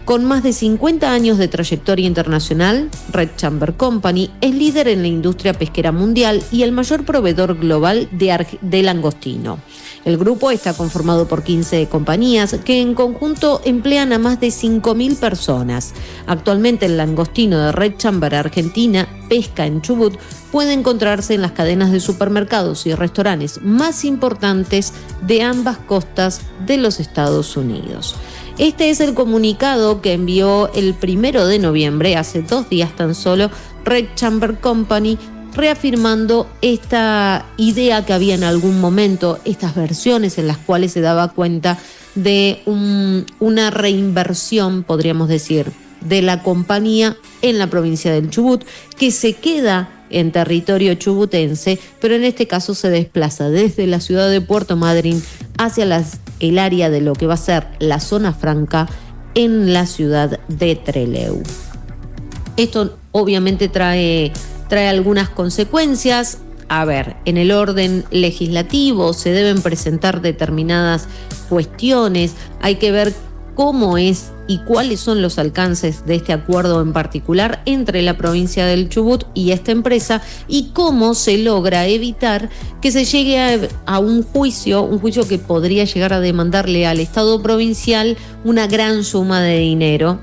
Con más de 50 años de trayectoria internacional, Red Chamber Company es líder en la industria pesquera mundial y el mayor proveedor global de langostino. El grupo está conformado por 15 compañías que en conjunto emplean a más de 5.000 personas. Actualmente el langostino de Red Chamber Argentina pesca en Chubut puede encontrarse en las cadenas de supermercados y restaurantes más importantes de ambas costas de los Estados Unidos. Este es el comunicado que envió el 1 de noviembre, hace 2 días tan solo, Red Chamber Company, reafirmando esta idea que había en algún momento, estas versiones en las cuales se daba cuenta de una reinversión, podríamos decir, de la compañía en la provincia del Chubut, que se queda en territorio chubutense, pero en este caso se desplaza desde la ciudad de Puerto Madryn hacia el área de lo que va a ser la zona franca en la ciudad de Trelew. Esto obviamente trae algunas consecuencias. A ver, en el orden legislativo se deben presentar determinadas cuestiones. Hay que ver cómo es y cuáles son los alcances de este acuerdo en particular entre la provincia del Chubut y esta empresa, y cómo se logra evitar que se llegue a un juicio que podría llegar a demandarle al Estado provincial una gran suma de dinero.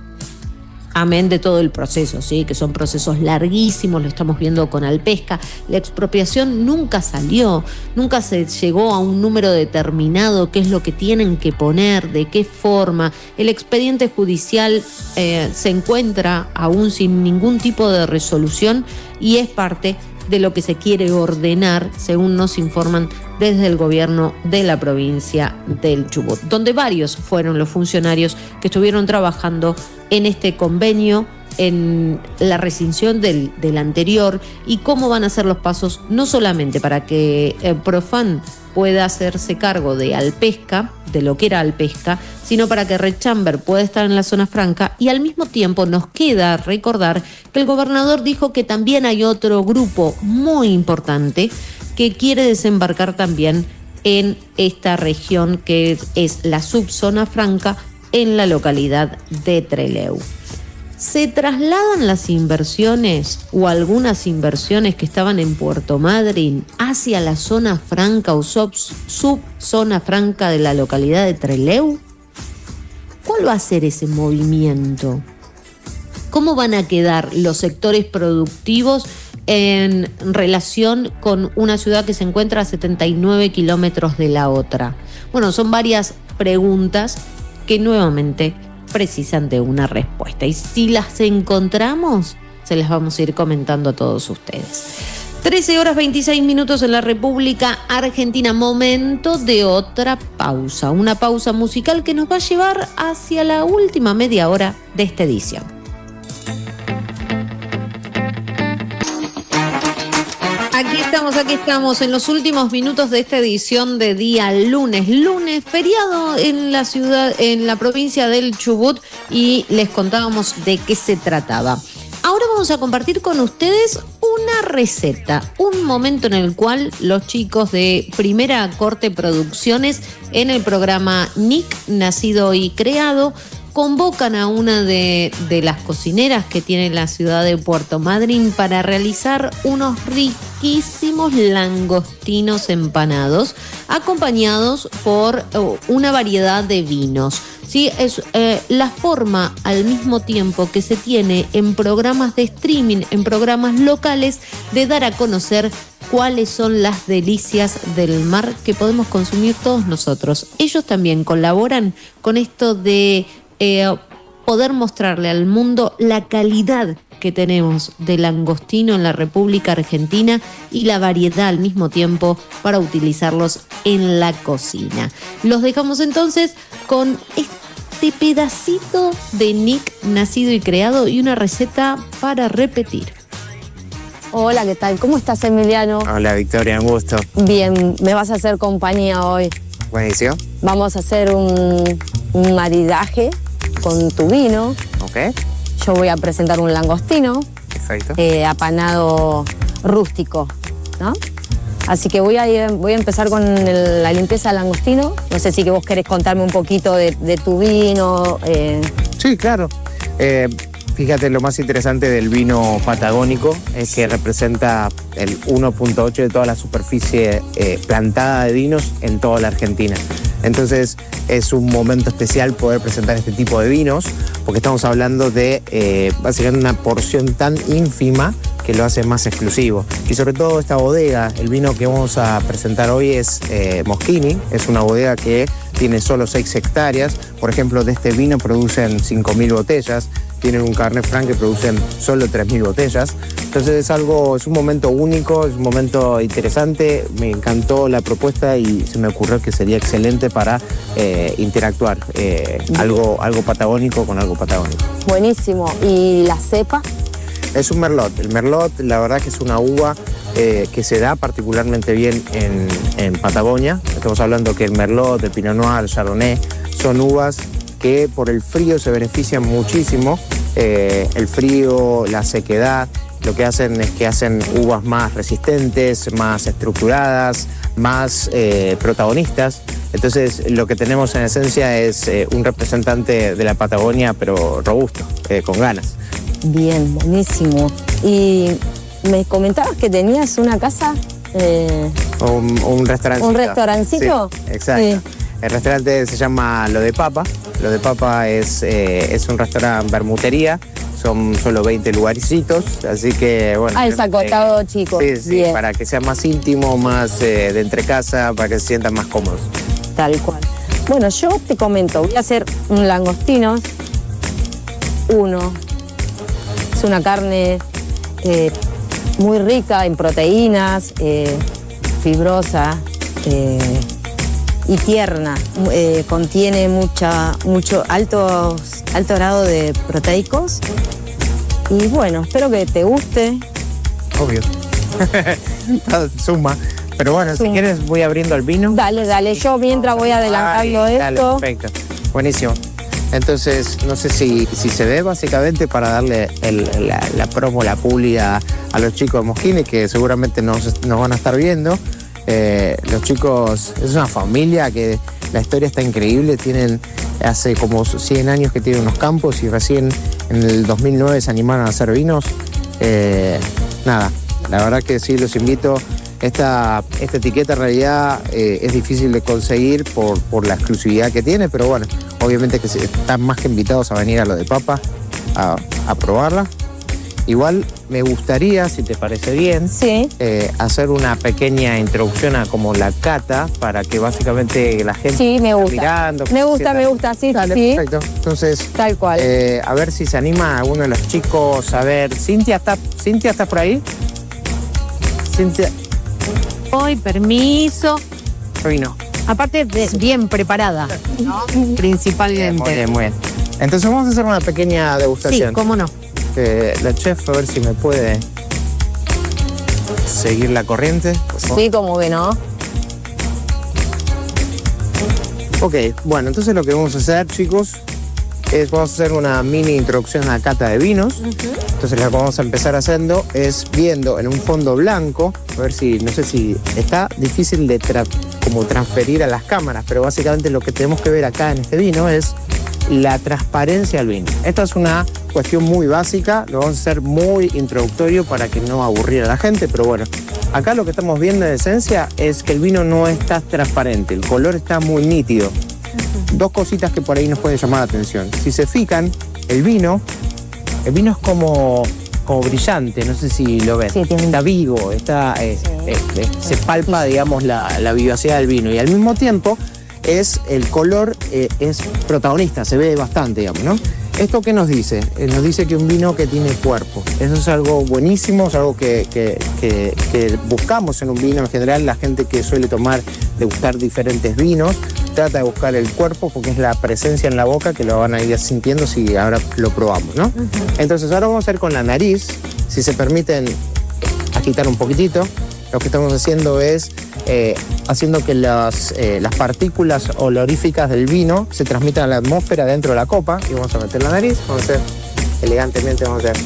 Amén de todo el proceso, ¿sí? Que son procesos larguísimos, lo estamos viendo con Alpesca. La expropiación nunca salió, nunca se llegó a un número determinado, qué es lo que tienen que poner, de qué forma. El expediente judicial se encuentra aún sin ningún tipo de resolución y es parte de lo que se quiere ordenar, según nos informan desde el gobierno de la provincia del Chubut, donde varios fueron los funcionarios que estuvieron trabajando en este convenio, en la rescisión del anterior, y cómo van a ser los pasos, no solamente para que Profan pueda hacerse cargo de Alpesca, de lo que era Alpesca, sino para que Rechamber pueda estar en la zona franca. Y al mismo tiempo nos queda recordar que el gobernador dijo que también hay otro grupo muy importante que quiere desembarcar también en esta región, que es la subzona franca en la localidad de Trelew. ¿Se trasladan las inversiones o algunas inversiones que estaban en Puerto Madryn hacia la zona franca o subzona franca de la localidad de Trelew? ¿Cuál va a ser ese movimiento? ¿Cómo van a quedar los sectores productivos en relación con una ciudad que se encuentra a 79 kilómetros de la otra? Bueno, son varias preguntas que nuevamente precisan de una respuesta. Y si las encontramos, se las vamos a ir comentando a todos ustedes. 13:26 en la República Argentina. Momento de otra pausa. Una pausa musical que nos va a llevar hacia la última media hora de esta edición. Aquí estamos en los últimos minutos de esta edición de día lunes, feriado en la ciudad, en la provincia del Chubut, y les contábamos de qué se trataba. Ahora vamos a compartir con ustedes una receta, un momento en el cual los chicos de Primera Corte Producciones, en el programa Nick, Nacido y Creado, convocan a una de las cocineras que tiene la ciudad de Puerto Madryn para realizar unos riquísimos langostinos empanados, acompañados por una variedad de vinos. Sí, es la forma al mismo tiempo que se tiene en programas de streaming, en programas locales, de dar a conocer cuáles son las delicias del mar que podemos consumir todos nosotros. Ellos también colaboran con esto de poder mostrarle al mundo la calidad que tenemos de langostino en la República Argentina y la variedad al mismo tiempo para utilizarlos en la cocina. Los dejamos entonces con este pedacito de Nick, Nacido y Creado, y una receta para repetir. Hola, ¿qué tal? ¿Cómo estás, Emiliano? Hola, Victoria, un gusto. Bien, me vas a hacer compañía hoy. Buenísimo. Vamos a hacer un maridaje con tu vino. Ok. Yo voy a presentar un langostino. Perfecto. Apanado rústico, ¿no? Así que voy a empezar con la limpieza del langostino. No sé si que vos querés contarme un poquito de tu vino. Sí, claro. Fíjate, lo más interesante del vino patagónico es que representa el 1.8 de toda la superficie plantada de vinos en toda la Argentina. Entonces es un momento especial poder presentar este tipo de vinos, porque estamos hablando de básicamente una porción tan ínfima que lo hace más exclusivo. Y sobre todo esta bodega, el vino que vamos a presentar hoy es Moschini, es una bodega que tiene solo 6 hectáreas. Por ejemplo, de este vino producen 5.000 botellas, tienen un Cabernet Franc que producen solo 3.000 botellas. Entonces es un momento único, es un momento interesante. Me encantó la propuesta y se me ocurrió que sería excelente para interactuar algo patagónico con algo patagónico. Buenísimo. ¿Y la cepa? Es un Merlot. El Merlot, la verdad que es una uva que se da particularmente bien en Patagonia. Estamos hablando que el Merlot, el Pinot Noir, el Chardonnay, son uvas que por el frío se benefician muchísimo. El frío, la sequedad, lo que hacen es que hacen uvas más resistentes, más estructuradas, más protagonistas. Entonces, lo que tenemos en esencia es un representante de la Patagonia, pero robusto, con ganas. Bien, buenísimo. Y me comentabas que tenías una casa... Un restaurancito. ¿Un restaurancito? Sí, exacto. Sí. El restaurante se llama Lo de Papa. Lo de Papa es un restaurante bermutería. Son solo 20 lugarcitos, así que bueno. Es acotado, chicos. Sí, bien. para que sea más íntimo, más de entrecasa, para que se sientan más cómodos. Tal cual. Bueno, yo te comento, voy a hacer un langostinos. Es una carne muy rica en proteínas, fibrosa y tierna. Contiene mucho alto grado de proteicos. Y bueno, espero que te guste. Obvio. Suma. Pero bueno, si quieres voy abriendo el vino. Dale, yo mientras voy adelantando esto. Dale, perfecto. Buenísimo. Entonces, no sé si se ve básicamente para darle la promo, la publi a los chicos de Mosquines, que seguramente nos van a estar viendo. Los chicos, es una familia que la historia está increíble. Hace como 100 años que tienen unos campos y recién en el 2009 se animaron a hacer vinos. Nada, la verdad que sí, los invito. Esta etiqueta en realidad es difícil de conseguir por la exclusividad que tiene, pero bueno, obviamente que están más que invitados a venir a Lo de Papa a probarla. Igual me gustaría, si te parece bien, sí, hacer una pequeña introducción a como la cata para que básicamente la gente sí, me gusta. mirando. Me gusta, sí, Dale, sí. perfecto. Entonces, Tal cual. a ver si se anima alguno de los chicos. A ver, ¿Cintia está por ahí? Cintia. Hoy, permiso. Vino. Aparte, bien preparada, ¿no? Principalmente. Muy bien, muy bien. Entonces vamos a hacer una pequeña Sí, degustación. cómo no. La chef, a ver si me puede seguir la corriente. Por favor. Sí, como que no. Ok, bueno, entonces lo que vamos a hacer, chicos, vamos a hacer una mini introducción a la cata de vinos. Entonces lo que vamos a empezar haciendo es viendo en un fondo blanco, a ver si, no sé si está difícil de como transferir a las cámaras, pero básicamente lo que tenemos que ver acá en este vino es la transparencia del vino. Esta es una cuestión muy básica, lo vamos a hacer muy introductorio para que no aburrir a la gente, pero bueno, acá lo que estamos viendo en esencia es que el vino no está transparente, el color está muy nítido. Dos cositas que por ahí nos pueden llamar la atención. Si se fijan, el vino es como brillante, no sé si lo ven. Sí, está vivo, se palpa, digamos, la vivacidad del vino. Y al mismo tiempo, el color es protagonista, se ve bastante, digamos, ¿no? ¿Esto qué nos dice? Nos dice que un vino que tiene cuerpo. Eso es algo buenísimo, es algo que buscamos en un vino en general. La gente que suele degustar diferentes vinos, trata de buscar el cuerpo porque es la presencia en la boca que lo van a ir sintiendo si ahora lo probamos, ¿no? Entonces ahora vamos a hacer con la nariz, si se permiten agitar un poquitito. Lo que estamos haciendo es haciendo que las partículas oloríficas del vino se transmitan a la atmósfera dentro de la copa. Y vamos a meter la nariz, vamos a hacer elegantemente, vamos a hacer.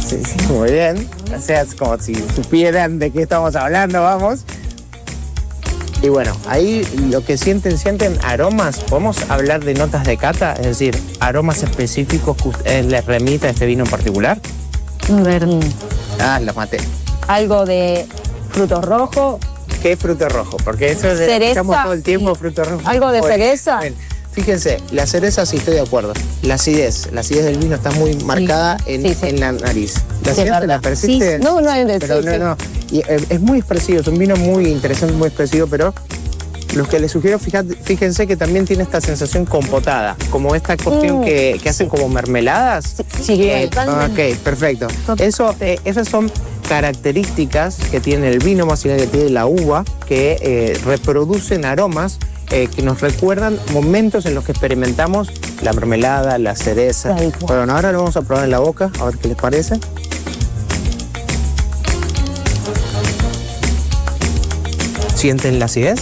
Sí, muy bien. O sea, es como si supieran de qué estamos hablando, vamos. Y bueno, ahí lo que sienten aromas. ¿Podemos hablar de notas de cata? Es decir, aromas específicos que ustedes les remita a este vino en particular. A ver, Los maté. algo de frutos rojos. ¿Qué fruto rojo? Porque eso es Cereza. escuchamos todo el tiempo fruto rojo. ¿Algo de cereza? Bueno, fíjense, la cereza sí estoy de acuerdo. La acidez del vino está muy marcada en la nariz. La Sí, acidez es la verdad. persiste. Sí, no, pero sí, no. Y, es muy expresivo, es un vino muy interesante, muy expresivo, pero lo que les sugiero, fíjense que también tiene esta sensación compotada, como esta cuestión que hacen como mermeladas. Sí, totalmente. Ok, perfecto. Esas son características que tiene el vino, más allá que tiene la uva, que reproducen aromas que nos recuerdan momentos en los que experimentamos la mermelada, la cereza. Bueno, ahora lo vamos a probar en la boca, a ver qué les parece. ¿Sienten la acidez?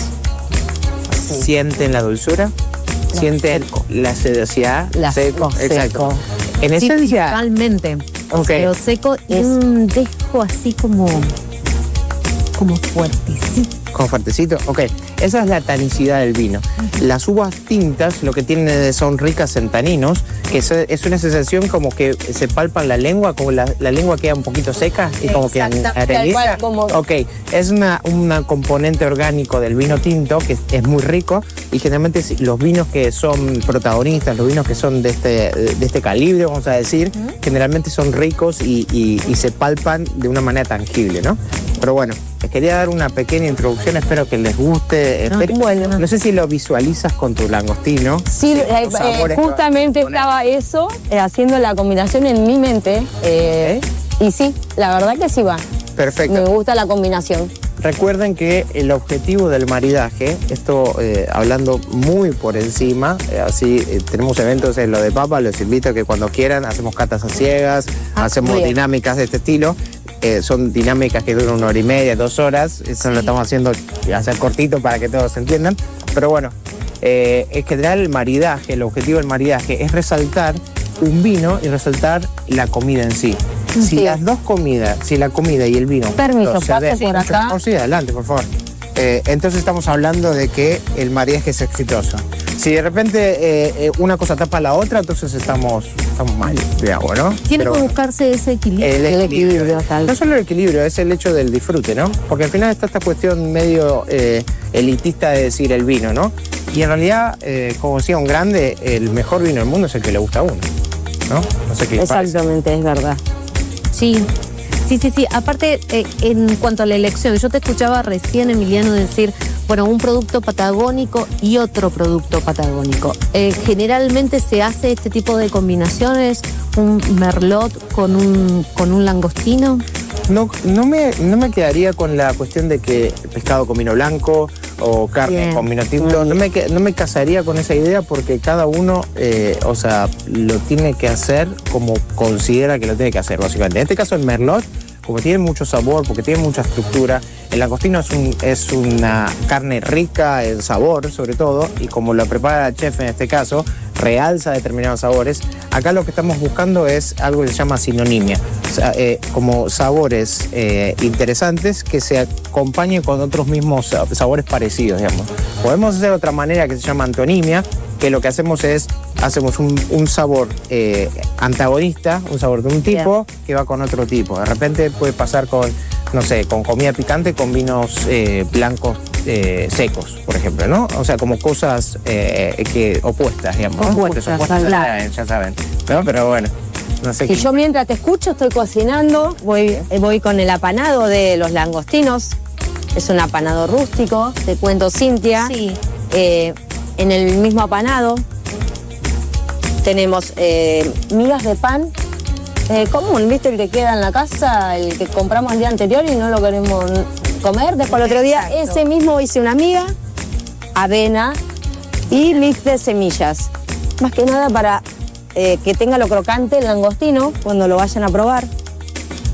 ¿Sienten la dulzura? ¿Sienten la sedosidad? Seco. Exacto. En Sí, esencia, principalmente. Ok. Pero seco y un dejo así como fuertecito. Como fuertecito. Ok, esa es la tanicidad del vino. Las uvas tintas lo que tienen son ricas en taninos, que es una sensación como que se palpa en la lengua, como la lengua queda un poquito seca y como que areniza. Ok, es una componente orgánico del vino tinto que es muy rico, y generalmente los vinos que son protagonistas, los vinos que son de este calibre, vamos a decir, generalmente son ricos y se palpan de una manera tangible, ¿no? Pero bueno, les quería dar una pequeña introducción, espero que les guste. Bueno. No sé si lo visualizas con tu langostino. Sí, los sabores justamente que vas a poner. estaba eso, haciendo la combinación en mi mente. Y sí, la verdad que sí va. Perfecto. Me gusta la combinación. Recuerden que el objetivo del maridaje, esto hablando muy por encima, tenemos eventos en lo de papa, los invito a que cuando quieran hacemos catas a ciegas, hacemos bien. dinámicas de este estilo. Son dinámicas que duran 1 hora y media, 2 horas. Eso lo estamos haciendo hacer cortito para que todos entiendan. Pero bueno, en general el maridaje, el objetivo del maridaje es resaltar un vino y resaltar la comida en sí. Si Sí. las dos comidas, si la comida y el vino... Permiso, se pase adentran- por acá. Oh, sí, adelante, por favor. Entonces estamos hablando de que el maridaje es exitoso. Si de repente una cosa tapa la otra, entonces estamos mal, digamos, ¿no? Tiene Pero que bueno, buscarse ese equilibrio. el equilibrio. tal. No solo el equilibrio, es el hecho del disfrute, ¿no? Porque al final está esta cuestión medio elitista de decir el vino, ¿no? Y en realidad, como decía un grande, el mejor vino del mundo es el que le gusta a uno, ¿no? No sé qué les parece. Exactamente, es verdad. Sí. Aparte, en cuanto a la elección, yo te escuchaba recién, Emiliano, decir, bueno, un producto patagónico y otro producto patagónico. Generalmente se hace este tipo de combinaciones, un merlot con un langostino. No me quedaría con la cuestión de que pescado con vino blanco o carne Bien. con vino tinto. No me casaría con esa idea, porque cada uno, lo tiene que hacer como considera que lo tiene que hacer, básicamente. En este caso, el merlot, como tiene mucho sabor, porque tiene mucha estructura, el langostino es una carne rica en sabor, sobre todo, y como lo prepara el chef en este caso, realza determinados sabores. Acá lo que estamos buscando es algo que se llama sinonimia, o sea, como sabores interesantes que se acompañen con otros mismos sabores parecidos, digamos. Podemos hacer otra manera que se llama antonimia, que lo que hacemos es un sabor antagonista, un sabor de un tipo que va con otro tipo. De repente puede pasar con, no sé, con comida picante, con vinos blancos secos, por ejemplo, ¿no? O sea, como cosas opuestas, digamos. Opuestas, claro. Ya saben, ¿no? Pero bueno, no sé Y yo mientras te escucho estoy cocinando, voy con el apanado de los langostinos. Es un apanado rústico, te cuento, Cintia. Sí. En el mismo apanado tenemos migas de pan común, ¿viste? El que queda en la casa, el que compramos el día anterior y no lo queremos comer. Después el otro día, Exacto. ese mismo hice una miga, avena y mix de semillas. Más que nada para que tenga lo crocante el langostino cuando lo vayan a probar.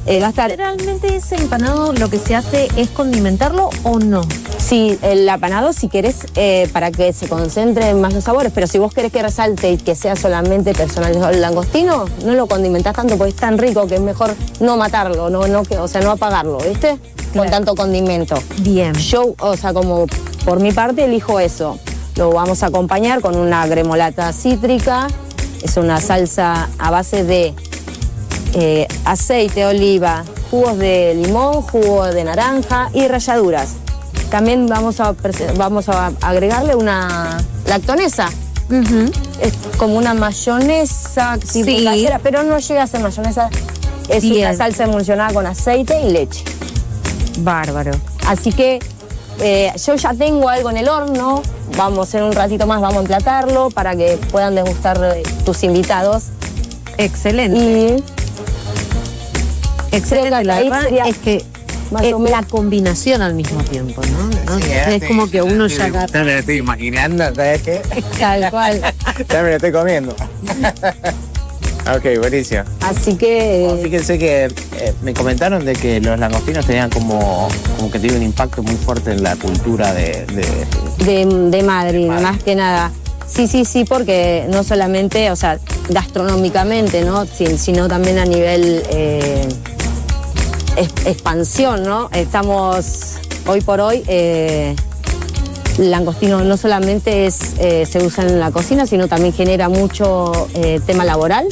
Va a estar... Generalmente ese empanado lo que se hace es condimentarlo o no. Sí, el apanado si querés para que se concentren más los sabores, pero si vos querés que resalte y que sea solamente personalizado el langostino, no lo condimentás tanto porque es tan rico que es mejor no matarlo, no apagarlo, ¿viste? Con Claro. tanto condimento. Bien. Yo, como por mi parte elijo eso. Lo vamos a acompañar con una gremolata cítrica, es una salsa a base de aceite de oliva, jugos de limón, jugo de naranja y ralladuras. También vamos a agregarle una lactonesa. Es como una mayonesa tipo Sí. casera, pero no llega a ser mayonesa. Es Bien. una salsa emulsionada con aceite y leche. Bárbaro. Así que yo ya tengo algo en el horno. Vamos en un ratito más, vamos a emplatarlo para que puedan degustar tus invitados. Excelente. Y Excelente. La ahí verdad sería es que más o menos. la combinación al mismo tiempo, ¿no? Sí, Es como que uno ya agarra. Ya me lo estoy imaginando, ¿sabes qué? Tal cual. Ya me lo estoy comiendo. Ok, buenísimo. Así que Fíjense que me comentaron de que los langostinos tenían como que tienen un impacto muy fuerte en la cultura de de Madrid, más que nada. Sí, porque no solamente, gastronómicamente, ¿no? Sino también a nivel expansión, ¿no? Estamos hoy por hoy el langostino no solamente se usa en la cocina, sino también genera mucho tema laboral.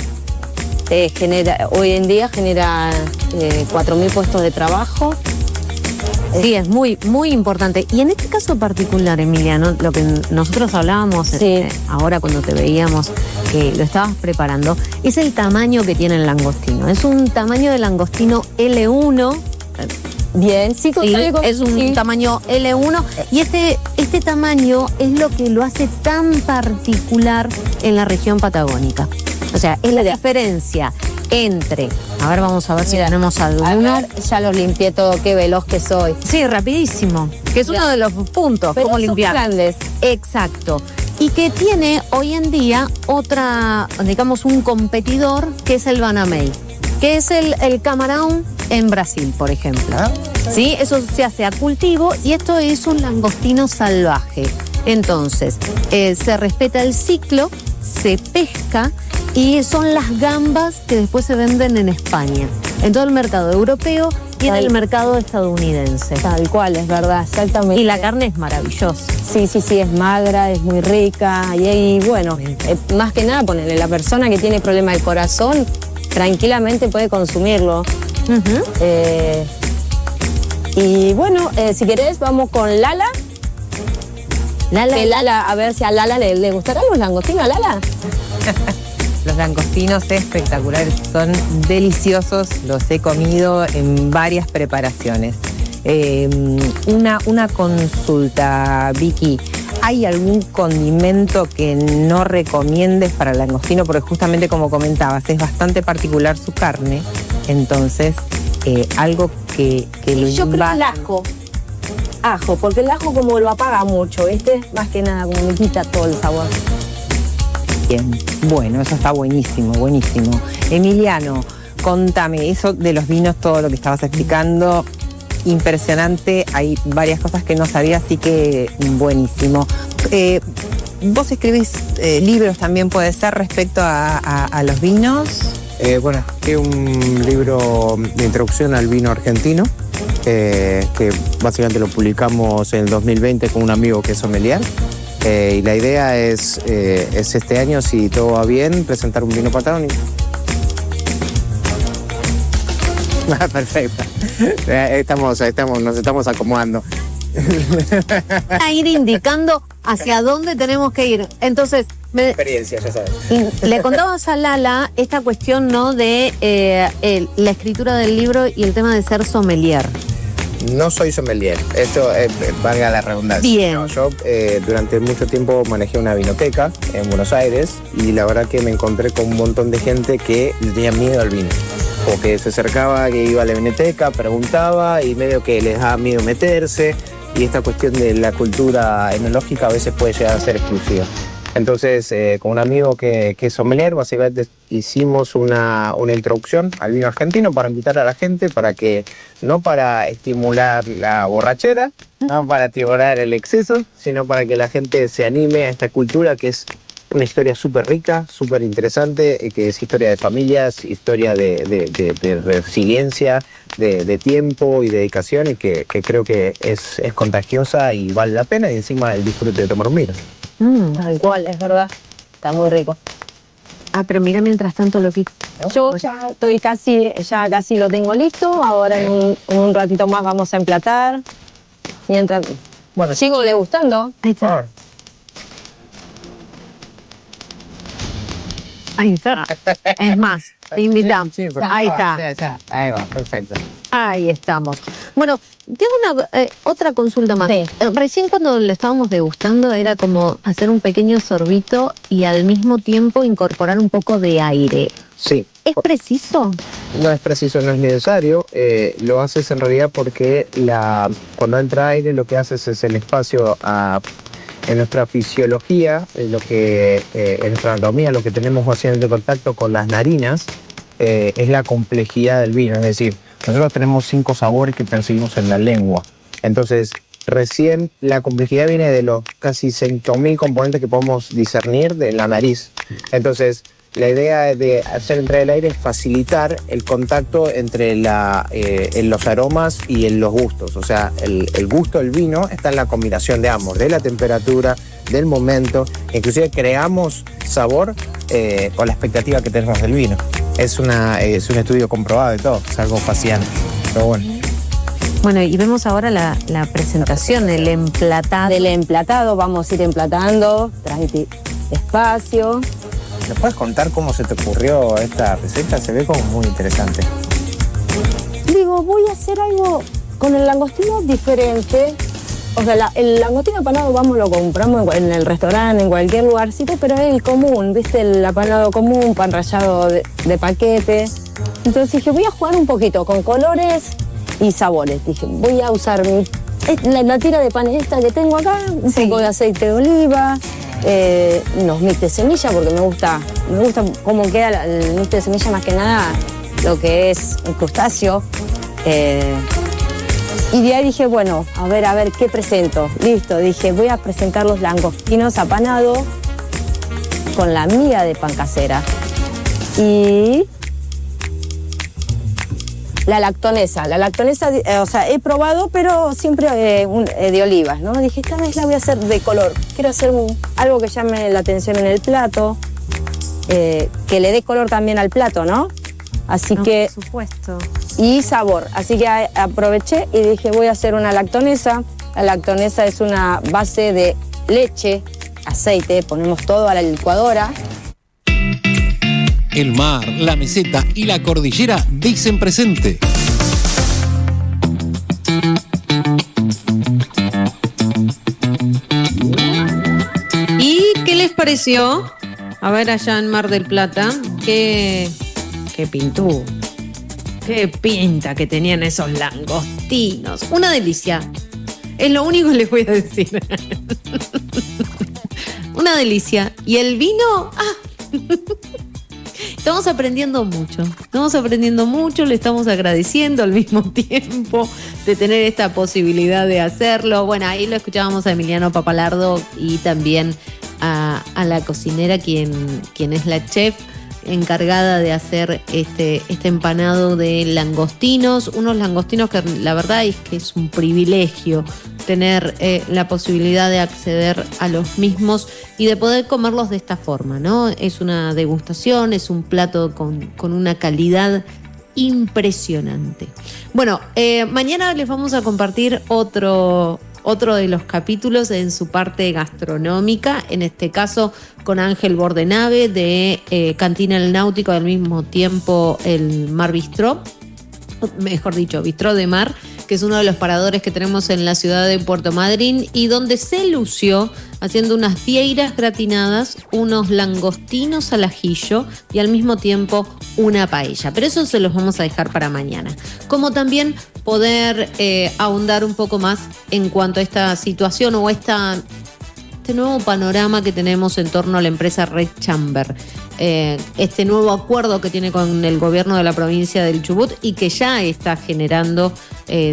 Hoy en día genera 4.000 puestos de trabajo. Sí, es muy, muy importante. Y en este caso particular, Emiliano, lo que nosotros hablábamos ahora cuando te veíamos que lo estabas preparando, es el tamaño que tiene el langostino. Es un tamaño de langostino L1. Bien, sí, es un tamaño L1 y este tamaño es lo que lo hace tan particular en la región patagónica. O sea, es la diferencia entre... A ver, vamos a ver si tenemos alguno. A ver, ya los limpié todo, qué veloz que soy. Sí, rapidísimo. Que es uno de los puntos, pero cómo son limpiar. Grandes. Exacto. Y que tiene hoy en día un competidor que es el banamey, que es el camarón en Brasil, por ejemplo. ¿Sí? Eso se hace a cultivo y esto es un langostino salvaje. Entonces, se respeta el ciclo, se pesca y son las gambas que después se venden en España, en todo el mercado europeo y en el mercado estadounidense. Tal cual, es verdad, exactamente. Y la carne es maravillosa. Sí, es magra, es muy rica y bueno, más que nada ponerle la persona que tiene problema del corazón, tranquilamente puede consumirlo. Y bueno, si querés vamos con Lala. Lala, a ver si a Lala le gustarán los langostinos, a Lala. Los langostinos espectaculares, son deliciosos, los he comido en varias preparaciones. Una consulta, Vicky. ¿Hay algún condimento que no recomiendes para el langostino? Porque justamente como comentabas, es bastante particular su carne. Entonces, algo que lo yo creo el ajo, porque el ajo como lo apaga mucho, más que nada como le quita todo el sabor. Bien, bueno, eso está buenísimo, buenísimo. Emiliano, contame, eso de los vinos, todo lo que estabas explicando, impresionante, hay varias cosas que no sabía, así que buenísimo. Vos escribís libros también, puede ser, respecto a los vinos. Bueno, es un libro de introducción al vino argentino, que básicamente lo publicamos en el 2020 con un amigo que es sommelier. Y la idea es este año, si todo va bien, presentar un vino patagónico. Perfecto. Nos estamos acomodando. A ir indicando hacia dónde tenemos que ir. Entonces, experiencia, ya sabes. Le contabas a Lala esta cuestión, ¿no?, de la escritura del libro y el tema de ser sommelier. No soy sommelier, esto valga la redundancia. Bien. No, yo durante mucho tiempo manejé una vinoteca en Buenos Aires y la verdad que me encontré con un montón de gente que le tenía miedo al vino. O que se acercaba, que iba a la vinoteca, preguntaba y medio que les daba miedo meterse. Y esta cuestión de la cultura enológica a veces puede llegar a ser exclusiva. Entonces, con un amigo que es sommelier, básicamente hicimos una introducción al vino argentino para invitar a la gente, para que, no para estimular la borrachera, no para estimular el exceso, sino para que la gente se anime a esta cultura que es una historia súper rica, súper interesante, que es historia de familias, historia de resiliencia, de tiempo y dedicación, y que creo que es contagiosa y vale la pena, y encima el disfrute de tomar un vino. Tal cual, es verdad. Está muy rico. Pero mira, mientras tanto lo que... Yo ya estoy casi lo tengo listo. Ahora en un ratito más vamos a emplatar. Mientras, bueno, sigo degustando. Ahí está. Ahí está. Es más, te invitamos. Sí, Ahí está. Ahí va, perfecto. Ahí estamos. Bueno, tengo otra consulta más. Sí. Recién cuando lo estábamos degustando era como hacer un pequeño sorbito y al mismo tiempo incorporar un poco de aire. Sí. ¿Es preciso? No es preciso, no es necesario. Lo haces en realidad porque cuando entra aire lo que haces es el espacio en nuestra fisiología, en nuestra anatomía, lo que tenemos básicamente contacto con las narinas, es la complejidad del vino. Es decir, nosotros tenemos 5 sabores que percibimos en la lengua. Entonces, recién la complejidad viene de los casi 5.000 componentes que podemos discernir de la nariz. Entonces, La idea de hacer entrar el aire es facilitar el contacto entre en los aromas y en los gustos. O sea, el gusto del vino está en la combinación de ambos, de la temperatura, del momento. Inclusive creamos sabor con la expectativa que tenemos del vino. Es un estudio comprobado de todo, es algo fascinante. Pero bueno. Bueno, y vemos ahora la presentación, el emplatado. Del emplatado, vamos a ir emplatando, despacio. ¿Nos puedes contar cómo se te ocurrió esta receta? Se ve como muy interesante. Digo, voy a hacer algo con el langostino diferente. O sea, el langostino apanado, lo compramos en el restaurante, en cualquier lugarcito, pero es el común, ¿viste? El apanado común, pan rallado de paquete. Entonces dije, voy a jugar un poquito con colores y sabores. Dije, voy a usar la tira de pan esta que tengo acá, un poco de aceite de oliva, unos mix de semilla, porque me gusta cómo queda el mix de semilla, más que nada lo que es el crustáceo. Y de ahí dije, bueno, a ver qué presento. Listo, dije, voy a presentar los langostinos apanados con la miga de pan casera. Y la lactonesa, o sea, he probado, pero siempre de olivas, ¿no? Dije, esta vez la voy a hacer de color. Quiero hacer algo que llame la atención en el plato, que le dé color también al plato, ¿no? Así que... Por supuesto. Y sabor. Así que aproveché y dije, voy a hacer una lactonesa. La lactonesa es una base de leche, aceite, ponemos todo a la licuadora. El mar, la meseta y la cordillera dicen presente. ¿Y qué les pareció? A ver, allá en Mar del Plata, qué pintú, qué pinta que tenían esos langostinos. Una delicia. Es lo único que les voy a decir. Una delicia. ¿Y el vino? Estamos aprendiendo mucho, le estamos agradeciendo al mismo tiempo de tener esta posibilidad de hacerlo. Bueno, ahí lo escuchábamos a Emiliano Papalardo y también a la cocinera, quien es la chef encargada de hacer este empanado de langostinos, unos langostinos que la verdad es que es un privilegio tener la posibilidad de acceder a los mismos y de poder comerlos de esta forma, ¿no? Es una degustación, es un plato con una calidad impresionante. Bueno, mañana les vamos a compartir otro de los capítulos en su parte gastronómica, en este caso con Ángel Bordenave de Cantina El Náutico, al mismo tiempo el Mar Bistró, mejor dicho, Bistró de Mar, que es uno de los paradores que tenemos en la ciudad de Puerto Madryn y donde se lució haciendo unas vieiras gratinadas, unos langostinos al ajillo y al mismo tiempo una paella. Pero eso se los vamos a dejar para mañana. Como también poder ahondar un poco más en cuanto a esta situación o este nuevo panorama que tenemos en torno a la empresa Red Chamber. Este nuevo acuerdo que tiene con el gobierno de la provincia del Chubut y que ya está generando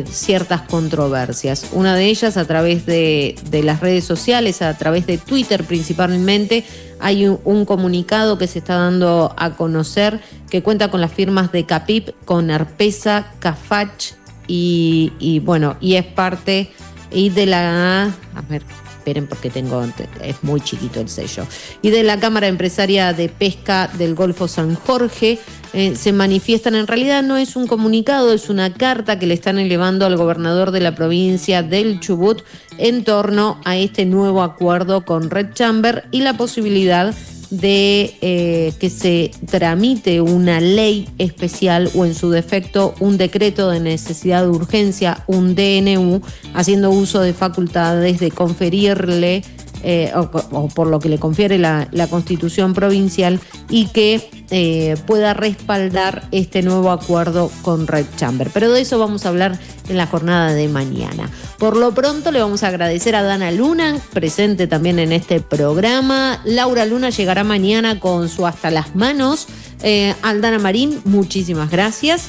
ciertas controversias. Una de ellas a través de las redes sociales, a través de Twitter principalmente, hay un comunicado que se está dando a conocer que cuenta con las firmas de CAPIP, con Arpesa, Cafach y es parte y de la... A ver, esperen porque es muy chiquito el sello. Y de la Cámara Empresaria de Pesca del Golfo San Jorge se manifiestan, en realidad no es un comunicado, es una carta que le están elevando al gobernador de la provincia del Chubut en torno a este nuevo acuerdo con Red Chamber y la posibilidad de que se tramite una ley especial o en su defecto un decreto de necesidad de urgencia, un DNU, haciendo uso de facultades de conferirle o por lo que le confiere la Constitución provincial y que pueda respaldar este nuevo acuerdo con Red Chamber. Pero de eso vamos a hablar en la jornada de mañana. Por lo pronto le vamos a agradecer a Dana Luna, presente también en este programa. Laura Luna llegará mañana con su Hasta las Manos. Aldana Marín, muchísimas gracias.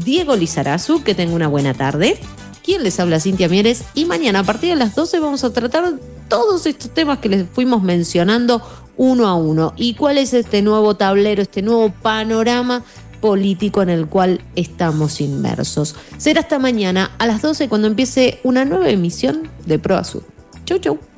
Diego Lizarazu, que tenga una buena tarde. Quien les habla, Cintia Mieres, y mañana a partir de las 12 vamos a tratar todos estos temas que les fuimos mencionando uno a uno. ¿Y cuál es este nuevo tablero, este nuevo panorama político en el cual estamos inmersos? Será hasta mañana a las 12 cuando empiece una nueva emisión de Pro Azul. Chau, chau.